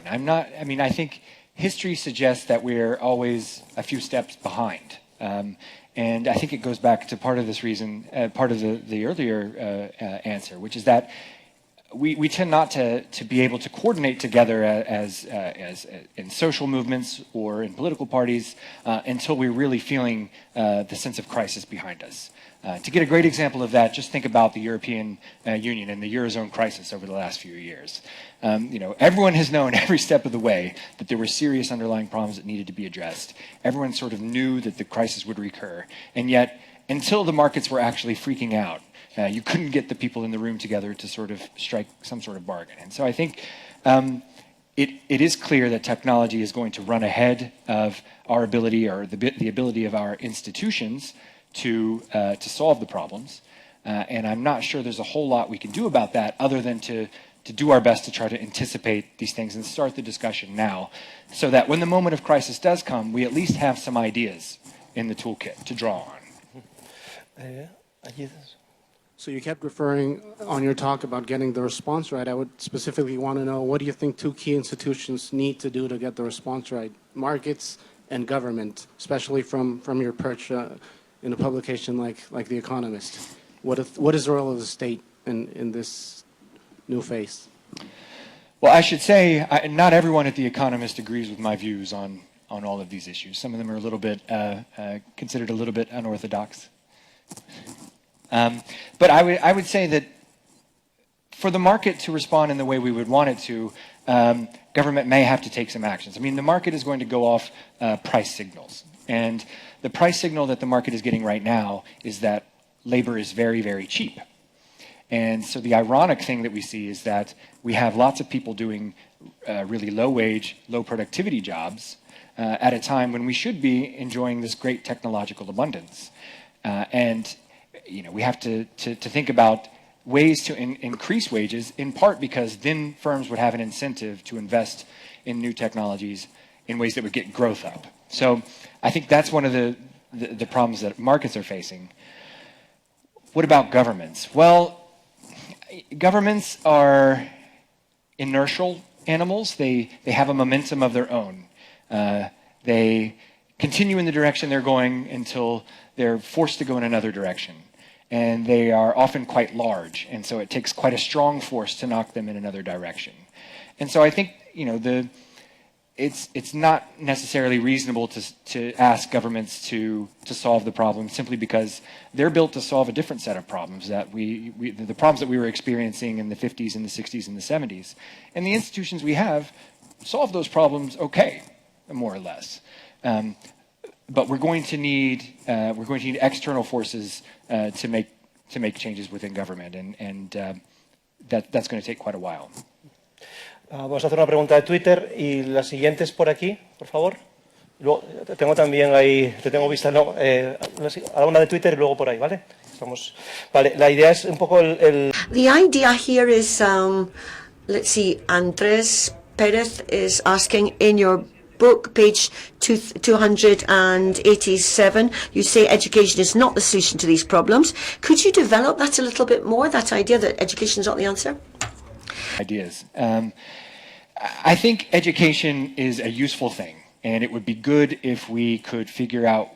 I think history suggests that we're always a few steps behind. And I think it goes back to part of this reason, part of the earlier answer, which is that we tend not to be able to coordinate together as in social movements or in political parties until we're really feeling the sense of crisis behind us. To get a great example of that, just think about the European Union and the Eurozone crisis over the last few years. Everyone has known every step of the way that there were serious underlying problems that needed to be addressed. Everyone sort of knew that the crisis would recur. And yet, until the markets were actually freaking out, you couldn't get the people in the room together to sort of strike some sort of bargain. And so I think it is clear that technology is going to run ahead of our ability or the ability of our institutions to solve the problems. And I'm not sure there's a whole lot we can do about that other than to do our best to try to anticipate these things and start the discussion now so that when the moment of crisis does come, we at least have some ideas in the toolkit to draw on.
So you kept referring on your talk about getting the response right. I would specifically want to know, what do you think two key institutions need to do to get the response right? Markets and government, especially from your perch in a publication like The Economist. What is the role of the state in this new phase?
Well, I should say, not everyone at The Economist agrees with my views on all of these issues. Some of them are a little bit, considered a little bit unorthodox. But I would say that for the market to respond in the way we would want it to, government may have to take some actions. I mean, the market is going to go off price signals. And the price signal that the market is getting right now is that labor is very, very cheap. And so the ironic thing that we see is that we have lots of people doing really low-wage, low-productivity jobs at a time when we should be enjoying this great technological abundance. And we have to think about ways to increase wages, in part because then firms would have an incentive to invest in new technologies in ways that would get growth up. So I think that's one of the problems that markets are facing. What about governments? Well, governments are inertial animals. They have a momentum of their own. They continue in the direction they're going until they're forced to go in another direction. And they are often quite large, and so it takes quite a strong force to knock them in another direction. And so I think, it's not necessarily reasonable to ask governments to solve the problem simply because they're built to solve a different set of problems that the problems that we were experiencing in the 50s and the 60s and the 70s. And the institutions we have solve those problems okay, more or less. But we're going to need external forces to make changes within government, and that's going to take quite a while.
Vamos a hacer una pregunta de Twitter y la siguiente es por aquí, por favor. Luego, tengo también ahí, te tengo vista, no, una de Twitter y luego por ahí, ¿vale? Vale, la idea es un poco el...
The idea here is, let's see, Andres Perez is asking in your book, page 287, you say education is not the solution to these problems. Could you develop that a little bit more, that idea that education is not the answer?
Ideas. I think education is a useful thing, and it would be good if we could figure out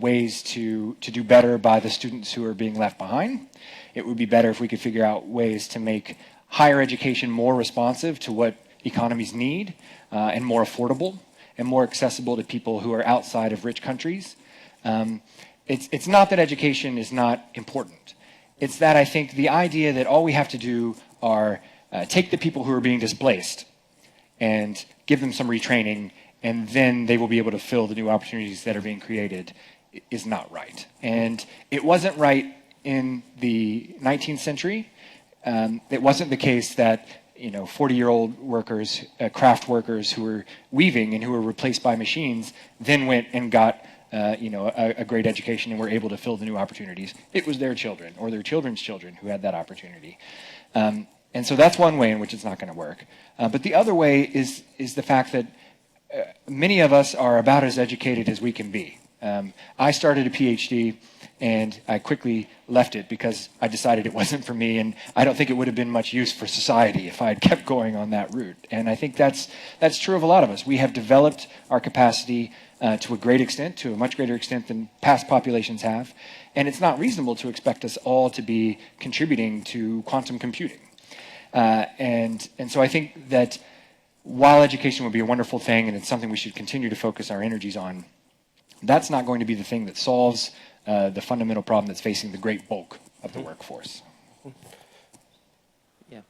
ways to do better by the students who are being left behind. It would be better if we could figure out ways to make higher education more responsive to what economies need and more affordable and more accessible to people who are outside of rich countries. It's not that education is not important. It's that I think the idea that all we have to do are take the people who are being displaced and give them some retraining, and then they will be able to fill the new opportunities that are being created is not right. And it wasn't right in the 19th century. It wasn't the case that 40-year-old workers, craft workers who were weaving and who were replaced by machines then went and got a great education and were able to fill the new opportunities. It was their children or their children's children who had that opportunity. And so that's one way in which it's not going to work. But the other way is the fact that many of us are about as educated as we can be. I started a PhD and I quickly left it because I decided it wasn't for me, and I don't think it would have been much use for society if I had kept going on that route. And I think that's true of a lot of us. We have developed our capacity to a great extent, to a much greater extent than past populations have, and it's not reasonable to expect us all to be contributing to quantum computing. And so I think that while education would be a wonderful thing and it's something we should continue to focus our energies on, that's not going to be the thing that solves the fundamental problem that's facing the great bulk of the workforce.
Yeah.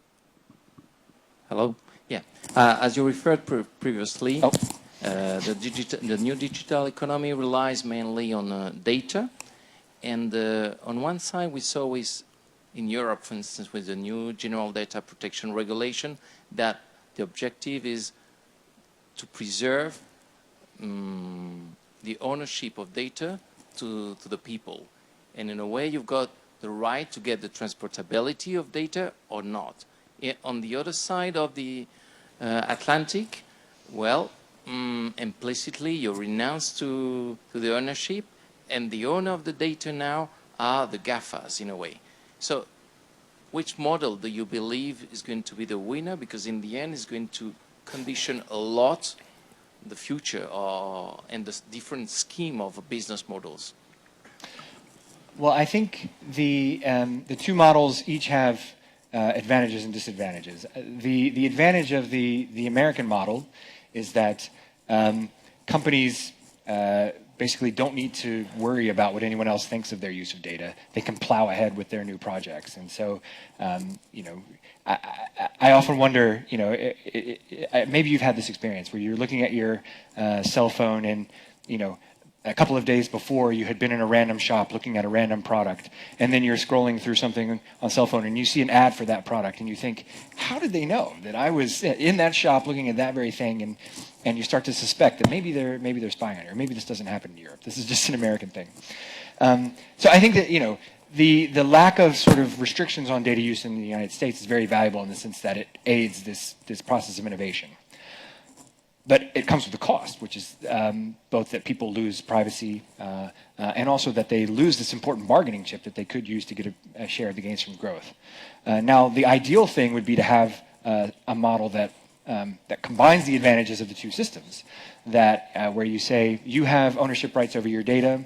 Hello. Yeah. As you referred previously, the new digital economy relies mainly on data. And on one side, we saw in Europe, for instance, with the new General Data Protection Regulation, that the objective is to preserve the ownership of data to the people. And in a way, you've got the right to get the transportability of data or not. On the other side of the Atlantic, well, implicitly you renounce to the ownership, and the owner of the data now are the GAFAs in a way. So which model do you believe is going to be the winner? Because in the end it's going to condition a lot the future and the different scheme of business models.
Well, I think the two models each have advantages and disadvantages. The advantage of the American model is that companies basically don't need to worry about what anyone else thinks of their use of data. They can plow ahead with their new projects. And so, you know, I often wonder, you know, maybe you've had this experience where you're looking at your cell phone and, you know, a couple of days before you had been in a random shop looking at a random product, and then you're scrolling through something on cell phone and you see an ad for that product and you think, how did they know that I was in that shop looking at that very thing? And you start to suspect that maybe they're spying on you, or maybe this doesn't happen in Europe. This is just an American thing. So I think that, you know, the lack of sort of restrictions on data use in the United States is very valuable in the sense that it aids this process of innovation. But it comes with a cost, which is both that people lose privacy and also that they lose this important bargaining chip that they could use to get a share of the gains from growth. Now, the ideal thing would be to have a model that combines the advantages of the two systems, that where you say you have ownership rights over your data,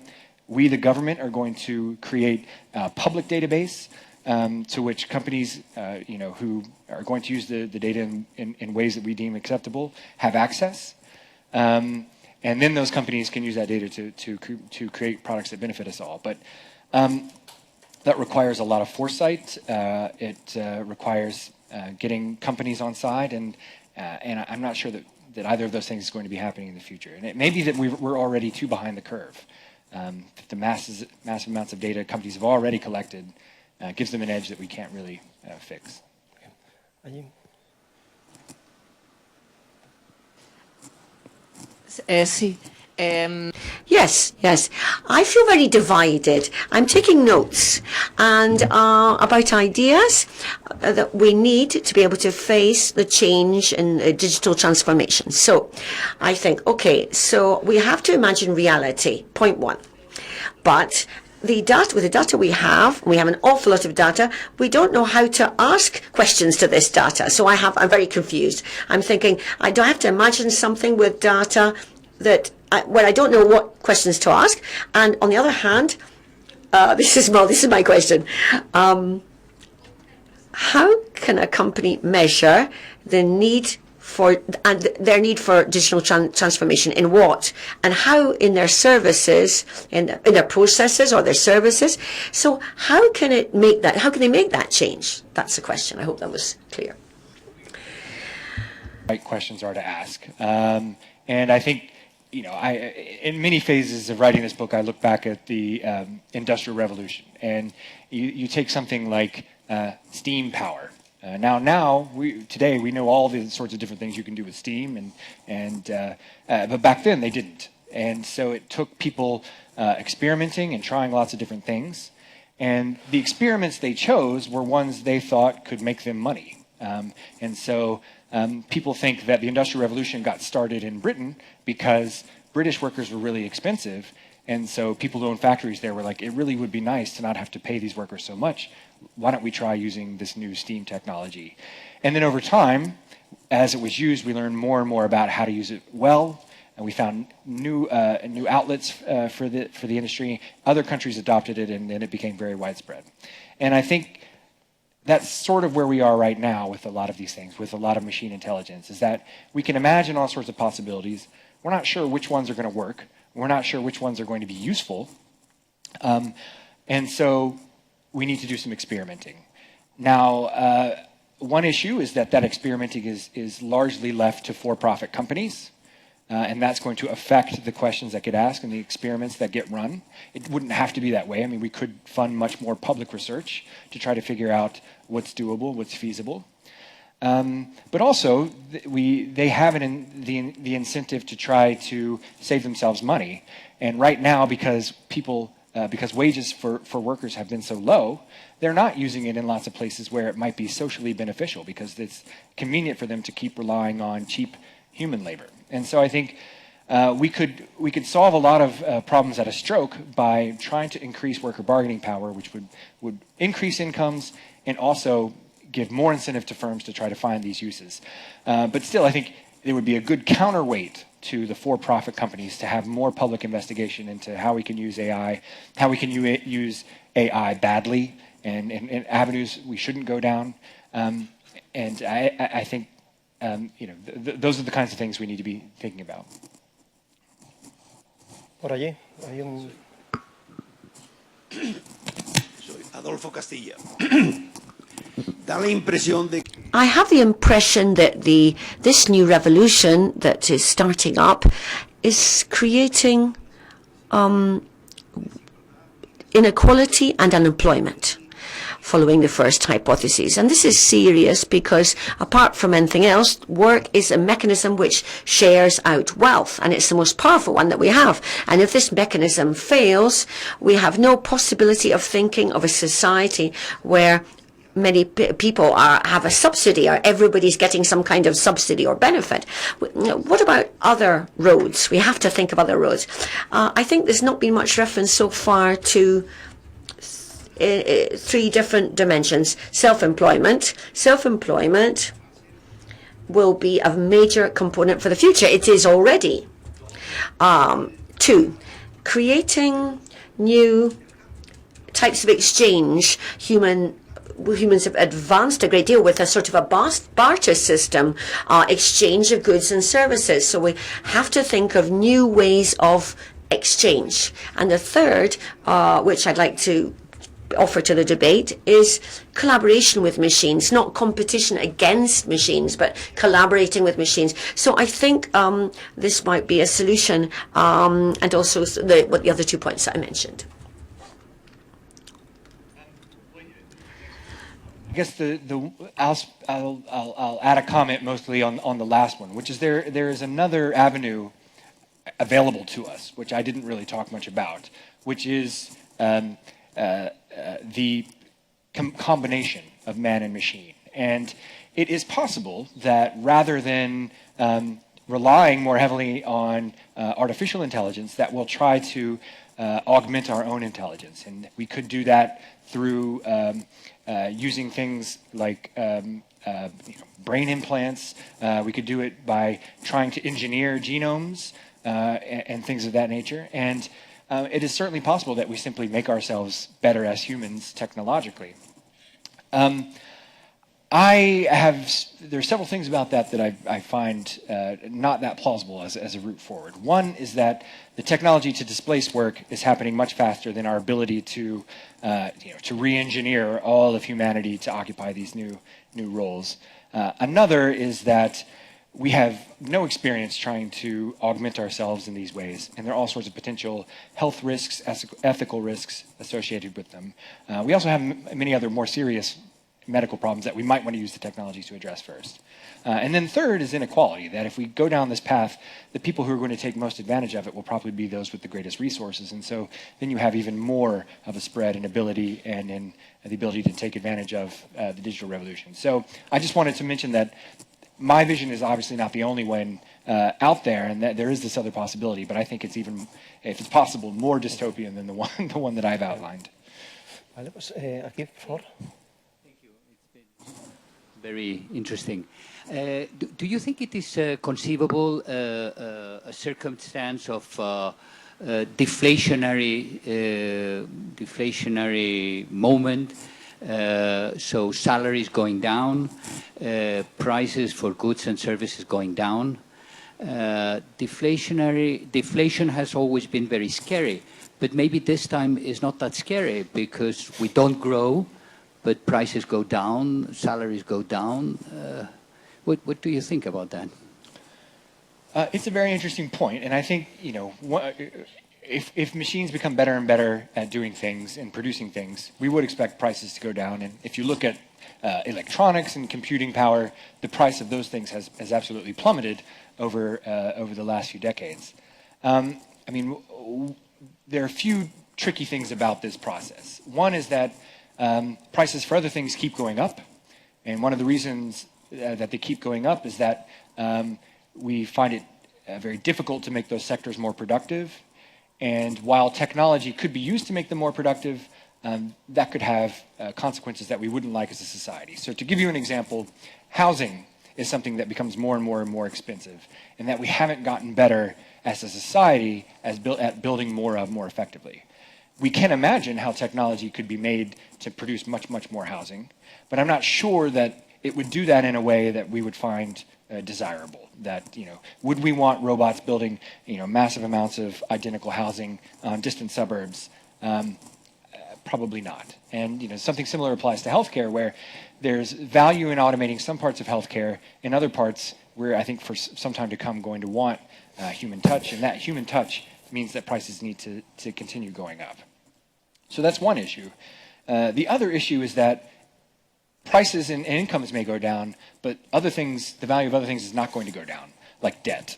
we, the government, are going to create a public database to which companies, you know, who are going to use the data in ways that we deem acceptable have access. And then those companies can use that data to create products that benefit us all. But that requires a lot of foresight. It requires getting companies on side, and I'm not sure that either of those things is going to be happening in the future. And it may be that we're already too behind the curve. The massive amounts of data companies have already collected gives them an edge that we can't really fix.
Sí.
Yes, yes. I feel very divided. I'm taking notes and about ideas that we need to be able to face the change in digital transformation. So I think, okay, so we have to imagine reality, point one. But with the data we have an awful lot of data, we don't know how to ask questions to this data. So I'm very confused. I'm thinking, do I have to imagine something with data where I don't know what questions to ask? And on the other hand, this is my question. How can a company measure their need for digital transformation in what and how in their services, in their processes or their services? So how can it make that? How can they make that change? That's the question. I hope that was clear.
Right questions are to ask, and I think, you know, in many phases of writing this book, I look back at the Industrial Revolution, and you take something like steam power. Today we know all the sorts of different things you can do with steam, but back then they didn't, and so it took people experimenting and trying lots of different things, and the experiments they chose were ones they thought could make them money, and so people think that the Industrial Revolution got started in Britain because British workers were really expensive, and so people who own factories there were like, it really would be nice to not have to pay these workers so much. Why don't we try using this new steam technology? And then over time, as it was used, we learned more and more about how to use it well, and we found new outlets for the industry. Other countries adopted it, and then it became very widespread. And I think that's sort of where we are right now with a lot of these things, with a lot of machine intelligence, is that we can imagine all sorts of possibilities. We're not sure which ones are going to work. We're not sure which ones are going to be useful. And so we need to do some experimenting. Now, one issue is that experimenting is largely left to for-profit companies. And that's going to affect the questions that get asked and the experiments that get run. It wouldn't have to be that way. I mean, we could fund much more public research to try to figure out what's doable, what's feasible. But also, they have the incentive to try to save themselves money. And right now, because wages for workers have been so low, they're not using it in lots of places where it might be socially beneficial because it's convenient for them to keep relying on cheap human labor. And so I think we could solve a lot of problems at a stroke by trying to increase worker bargaining power, which would increase incomes and also give more incentive to firms to try to find these uses. But still, I think there would be a good counterweight to the for-profit companies to have more public investigation into how we can use AI, how we can use AI badly, and avenues we shouldn't go down. And I think those are the kinds of things we need to be thinking about.
Por allí hay un.
Soy Adolfo Castilla. Da la impresión de.
I have the impression that this new revolution that is starting up is creating inequality and unemployment, following the first hypothesis. And this is serious because, apart from anything else, work is a mechanism which shares out wealth, and it's the most powerful one that we have. And if this mechanism fails, we have no possibility of thinking of a society where many people have a subsidy, or everybody's getting some kind of subsidy or benefit. What about other roads? We have to think of other roads. I think there's not been much reference so far to three different dimensions. Self-employment. Self-employment will be a major component for the future. It is already. 2, creating new types of exchange. Humans have advanced a great deal with a sort of a barter system, exchange of goods and services. So we have to think of new ways of exchange. And the third, which I'd like to offer to the debate, is collaboration with machines, not competition against machines, but collaborating with machines. So I think this might be a solution, and also the other 2 points that I mentioned.
I guess I'll add a comment mostly on the last one, which is there is another avenue available to us, which I didn't really talk much about, which is the combination of man and machine. And it is possible that rather than relying more heavily on artificial intelligence, that we'll try to augment our own intelligence. And we could do that through using things like brain implants. We could do it by trying to engineer genomes and things of that nature. And it is certainly possible that we simply make ourselves better as humans technologically. There's several things about that I find not that plausible as a route forward. One is that the technology to displace work is happening much faster than our ability to re-engineer all of humanity to occupy these new roles. Another is that we have no experience trying to augment ourselves in these ways, and there are all sorts of potential health risks, ethical risks associated with them. We also have many other more serious medical problems that we might want to use the technology to address first. And then third is inequality, that if we go down this path, the people who are going to take most advantage of it will probably be those with the greatest resources. And so then you have even more of a spread in ability and in the ability to take advantage of the digital revolution. So I just wanted to mention that my vision is obviously not the only one out there, and that there is this other possibility, but I think it's even, if it's possible, more dystopian than the one that I've outlined.
Vale, pues, aquí, por favor.
Very interesting. Do you think it is conceivable a circumstance of deflationary moment So salaries going down, prices for goods and services going down. Deflation has always been very scary, but maybe this time is not that scary because we don't grow, but prices go down, salaries go down. What do you think about that?
It's a very interesting point, and I think, you know, if machines become better and better at doing things and producing things, we would expect prices to go down. And if you look at electronics and computing power, the price of those things has absolutely plummeted over the last few decades. I mean, there are a few tricky things about this process. One is that prices for other things keep going up, and one of the reasons that they keep going up is that we find it very difficult to make those sectors more productive. And while technology could be used to make them more productive, that could have consequences that we wouldn't like as a society. So to give you an example, housing is something that becomes more and more and more expensive, and that we haven't gotten better as a society at building more of more effectively. We can imagine how technology could be made to produce much, much more housing, but I'm not sure that it would do that in a way that we would find desirable. That, you know, would we want robots building, you know, massive amounts of identical housing on distant suburbs? Probably not. And, you know, something similar applies to healthcare, where there's value in automating some parts of healthcare. In other parts, we're, I think, for some time to come, going to want human touch, and that human touch means that prices need to continue going up. So that's one issue. The other issue is that prices and incomes may go down, but other things, the value of other things is not going to go down, like debt.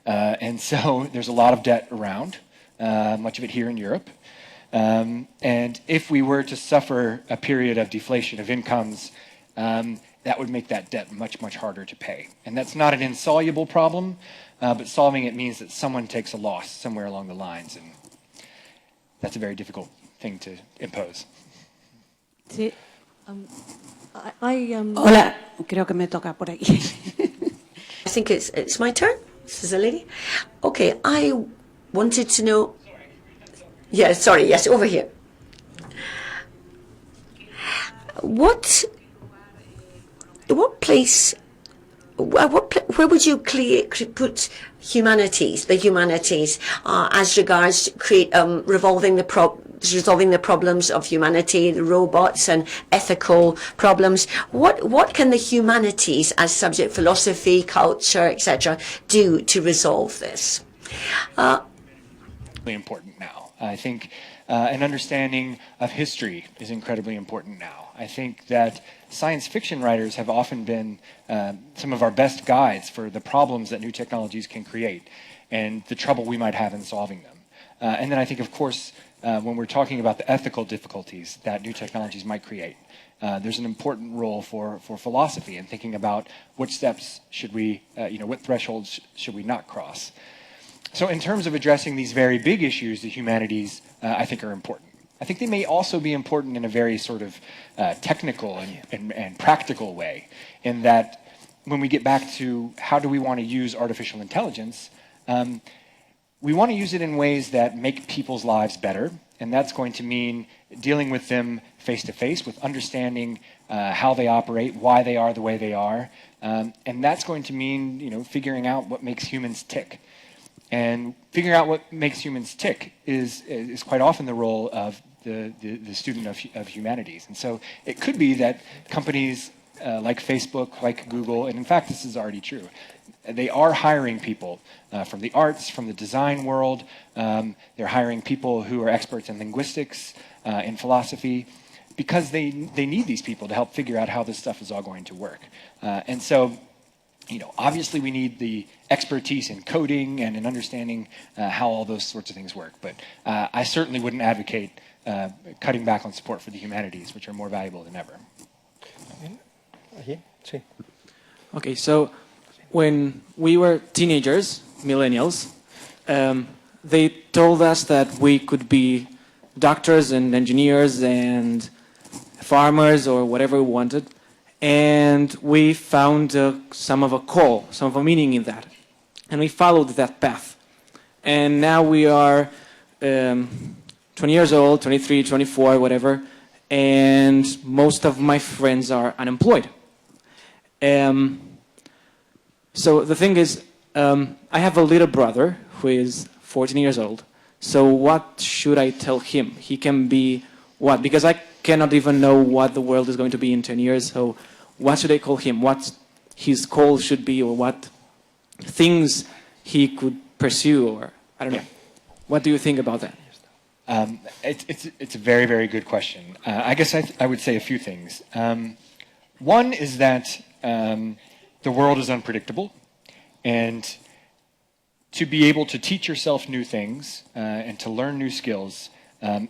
And so there's a lot of debt around, much of it here in Europe. And if we were to suffer a period of deflation of incomes, that would make that debt much, much harder to pay. And that's not an insoluble problem, but solving it means that someone takes a loss somewhere along the lines, and that's a very difficult thing to impose.
Sí. Hola, creo que me toca por aquí.
I think it's my turn. This is a lady. Okay, I wanted to know. Yeah, sorry. Yes, over here. What place? Where would you put humanities, the humanities, as regards resolving the problems of humanity, the robots and ethical problems? What can the humanities, as subject, philosophy, culture, etc., do to resolve this?
Important now. I think an understanding of history is incredibly important now. I think that science fiction writers have often been some of our best guides for the problems that new technologies can create and the trouble we might have in solving them. And then I think, of course, when we're talking about the ethical difficulties that new technologies might create, there's an important role for philosophy in thinking about what steps should we, what thresholds should we not cross. So in terms of addressing these very big issues, the humanities, I think, are important. I think they may also be important in a very sort of technical and practical way, in that when we get back to how do we want to use artificial intelligence, we want to use it in ways that make people's lives better, and that's going to mean dealing with them face-to-face, with understanding how they operate, why they are the way they are, and that's going to mean, figuring out what makes humans tick. And figuring out what makes humans tick is quite often the role of the student of humanities. And so it could be that companies like Facebook, like Google, and in fact this is already true, they are hiring people from the arts, from the design world. They're hiring people who are experts in linguistics, in philosophy, because they need these people to help figure out how this stuff is all going to work. And so, obviously we need the expertise in coding and in understanding how all those sorts of things work. But I certainly wouldn't advocate cutting back on support for the humanities, which are more valuable than ever.
Okay, so when we were teenagers, millennials, they told us that we could be doctors and engineers and farmers or whatever we wanted. And we found some of a meaning in that. And we followed that path. And now we are 20 years old, 23, 24, whatever, and most of my friends are unemployed. So the thing is, I have a little brother who is 14 years old. So what should I tell him? He can be what? Because I cannot even know what the world is going to be in 10 years. So what should I call him? What his call should be, or what things he could pursue, or I don't know. What do you think about that?
It's a very, very good question. I guess I would say a few things. One is that the world is unpredictable, and to be able to teach yourself new things and to learn new skills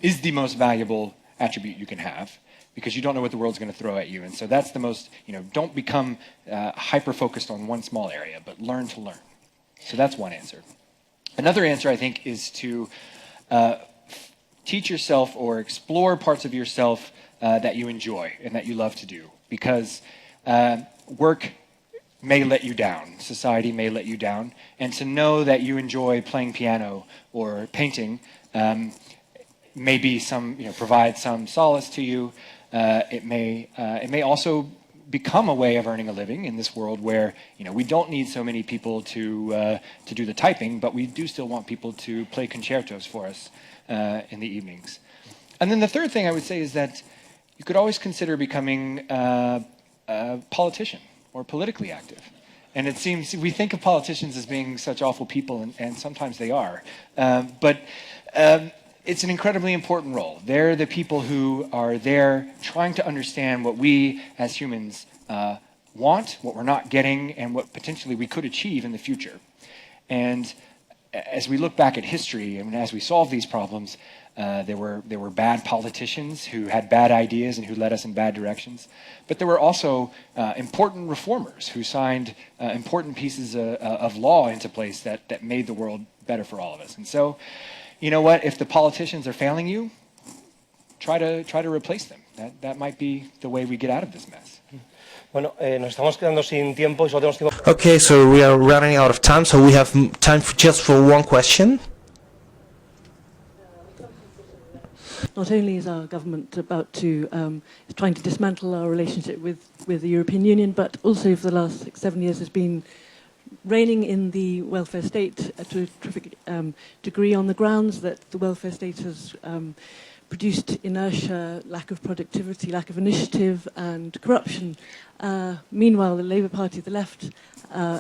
is the most valuable attribute you can have, because you don't know what the world's going to throw at you. And so that's the most, don't become hyper-focused on one small area, but learn to learn. So that's one answer. Another answer, I think, is to teach yourself or explore parts of yourself that you enjoy and that you love to do, because work may let you down, society may let you down, and to know that you enjoy playing piano or painting may be provide some solace to you. It may also become a way of earning a living in this world where we don't need so many people to do the typing, but we do still want people to play concertos for us in the evenings. And then the third thing I would say is that you could always consider becoming a politician or politically active. And it seems we think of politicians as being such awful people, and sometimes they are. But it's an incredibly important role. They're the people who are there trying to understand what we as humans want, what we're not getting, and what potentially we could achieve in the future. And as we look back at history, and as we solve these problems, there were bad politicians who had bad ideas and who led us in bad directions. But there were also important reformers who signed important pieces of law into place that made the world better for all of us. And so, you know what? If the politicians are failing you, try to replace them. That might be the way we get out of this mess.
Bueno, nos estamos quedando sin tiempo y solo tenemos tiempo.
Okay, so we are running out of time, so we have time just for one question.
Not only is our government about to trying to dismantle our relationship with the European Union, but also for the last 6-7 years has been reigning in the welfare state to a terrific degree on the grounds that the welfare state has produced inertia, lack of productivity, lack of initiative, and corruption. Meanwhile, the Labour Party, the left,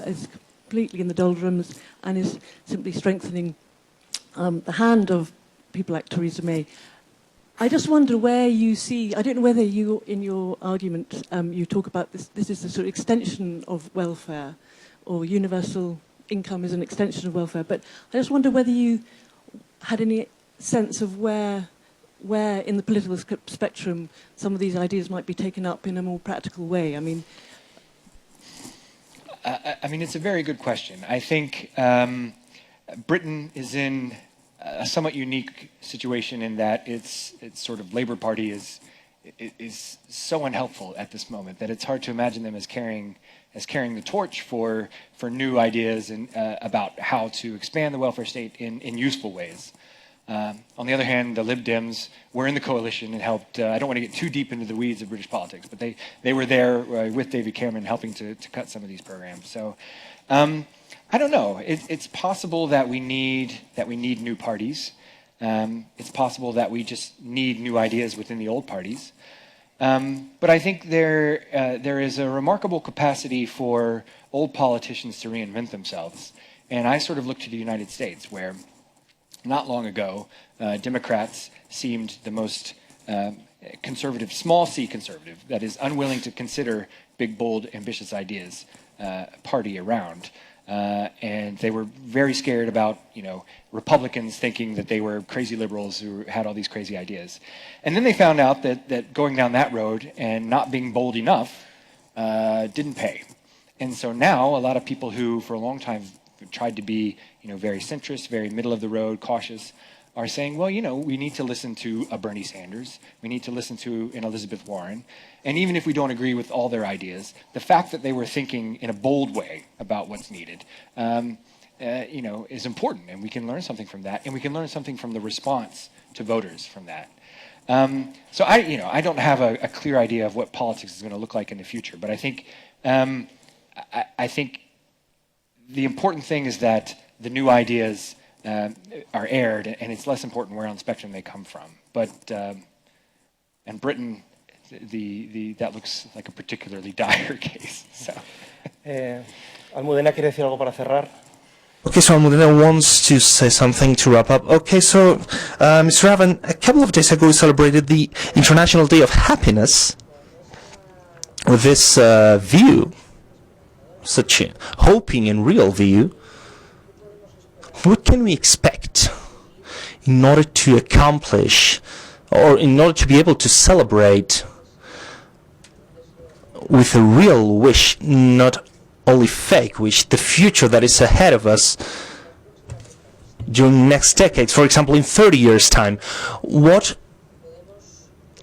is completely in the doldrums and is simply strengthening the hand of people like Theresa May. I just wonder where you see, I don't know whether you, in your argument, you talk about this is a sort of extension of welfare, or universal income is an extension of welfare, but I just wonder whether you had any sense of where in the political spectrum some of these ideas might be taken up in a more practical way. I mean,
it's a very good question. I think Britain is in a somewhat unique situation in that its sort of Labour Party is so unhelpful at this moment that it's hard to imagine them as carrying the torch for new ideas and about how to expand the welfare state in useful ways. On the other hand, the Lib Dems were in the coalition and helped. I don't want to get too deep into the weeds of British politics, but they were there with David Cameron helping to cut some of these programs. So I don't know. It's possible that we need new parties. It's possible that we just need new ideas within the old parties. But I think there is a remarkable capacity for old politicians to reinvent themselves. And I sort of look to the United States, where not long ago, Democrats seemed the most conservative, small c conservative, that is unwilling to consider big, bold, ambitious ideas party around. And they were very scared about, Republicans thinking that they were crazy liberals who had all these crazy ideas. And then they found out that going down that road and not being bold enough didn't pay. And so now a lot of people who for a long time tried to be, very centrist, very middle of the road, cautious, are saying, well, we need to listen to a Bernie Sanders. We need to listen to an Elizabeth Warren. And even if we don't agree with all their ideas, the fact that they were thinking in a bold way about what's needed, is important. And we can learn something from that. And we can learn something from the response to voters from that. So I don't have a clear idea of what politics is going to look like in the future, but I think I think the important thing is that the new ideas are aired, and it's less important where on the spectrum they come from. But and Britain, that looks like a particularly dire case. So.
Almudena quiere decir algo para cerrar.
Okay, so Almudena wants to say something to wrap up. Okay, so Mr. Avent, a couple of days ago we celebrated the International Day of Happiness with this view, such a hoping and real view. What can we expect in order to accomplish, or in order to be able to celebrate with a real wish, not only fake wish, the future that is ahead of us during next decades, for example in 30 years time? What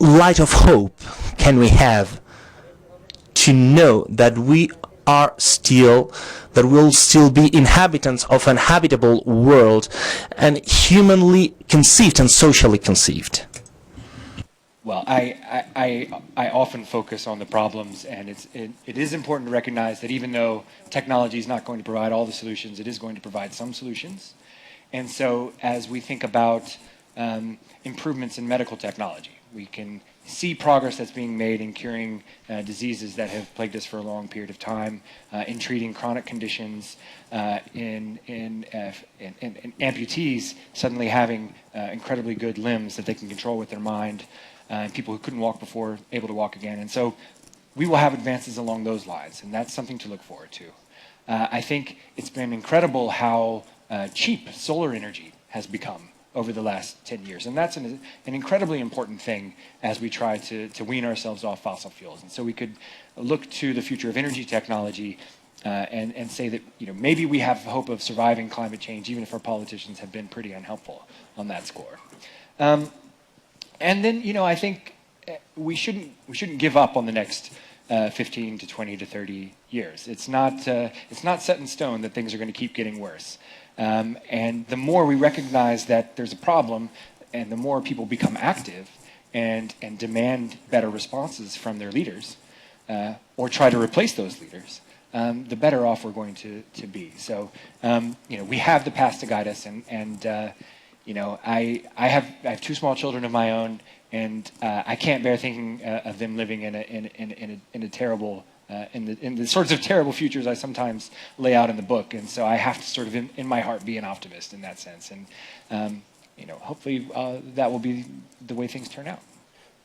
light of hope can we have to know that we are still, that we'll still be inhabitants of an habitable world, and humanly conceived and socially conceived?
Well, I often focus on the problems, and it is important to recognize that even though technology is not going to provide all the solutions, it is going to provide some solutions. And so as we think about improvements in medical technology, we can see progress that's being made in curing diseases that have plagued us for a long period of time, in treating chronic conditions, in amputees suddenly having incredibly good limbs that they can control with their mind, and people who couldn't walk before able to walk again. And so we will have advances along those lines, and that's something to look forward to. I think it's been incredible how cheap solar energy has become over the last 10 years. And that's an incredibly important thing as we try to wean ourselves off fossil fuels. And so we could look to the future of energy technology and say that maybe we have hope of surviving climate change, even if our politicians have been pretty unhelpful on that score. And then, I think we shouldn't give up on the next 15 to 20 to 30 years. It's not set in stone that things are going to keep getting worse. And the more we recognize that there's a problem, and the more people become active and demand better responses from their leaders, or try to replace those leaders, the better off we're going to be. So, we have the past to guide us, and I have two small children of my own, and I can't bear thinking of them living in a terrible, in the sorts of terrible futures I sometimes lay out in the book. And so I have to sort of, in my heart, be an optimist in that sense. And hopefully that will be the way things turn out.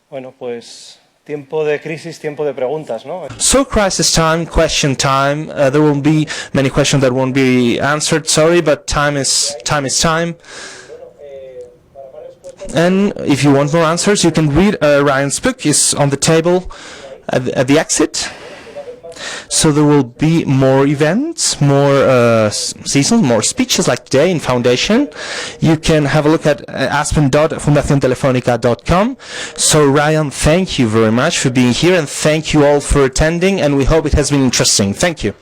Bueno, pues tiempo de crisis, tiempo de preguntas, ¿no?
So crisis time, question time. There will be many questions that won't be answered. Sorry, but time is time. And if you want more answers, you can read Ryan's book. It's on the table at the exit. So there will be more events, more seasons, more speeches like today in Foundation. You can have a look at aspen.fundaciontelefonica.com. So Ryan, thank you very much for being here, and thank you all for attending, and we hope it has been interesting. Thank you.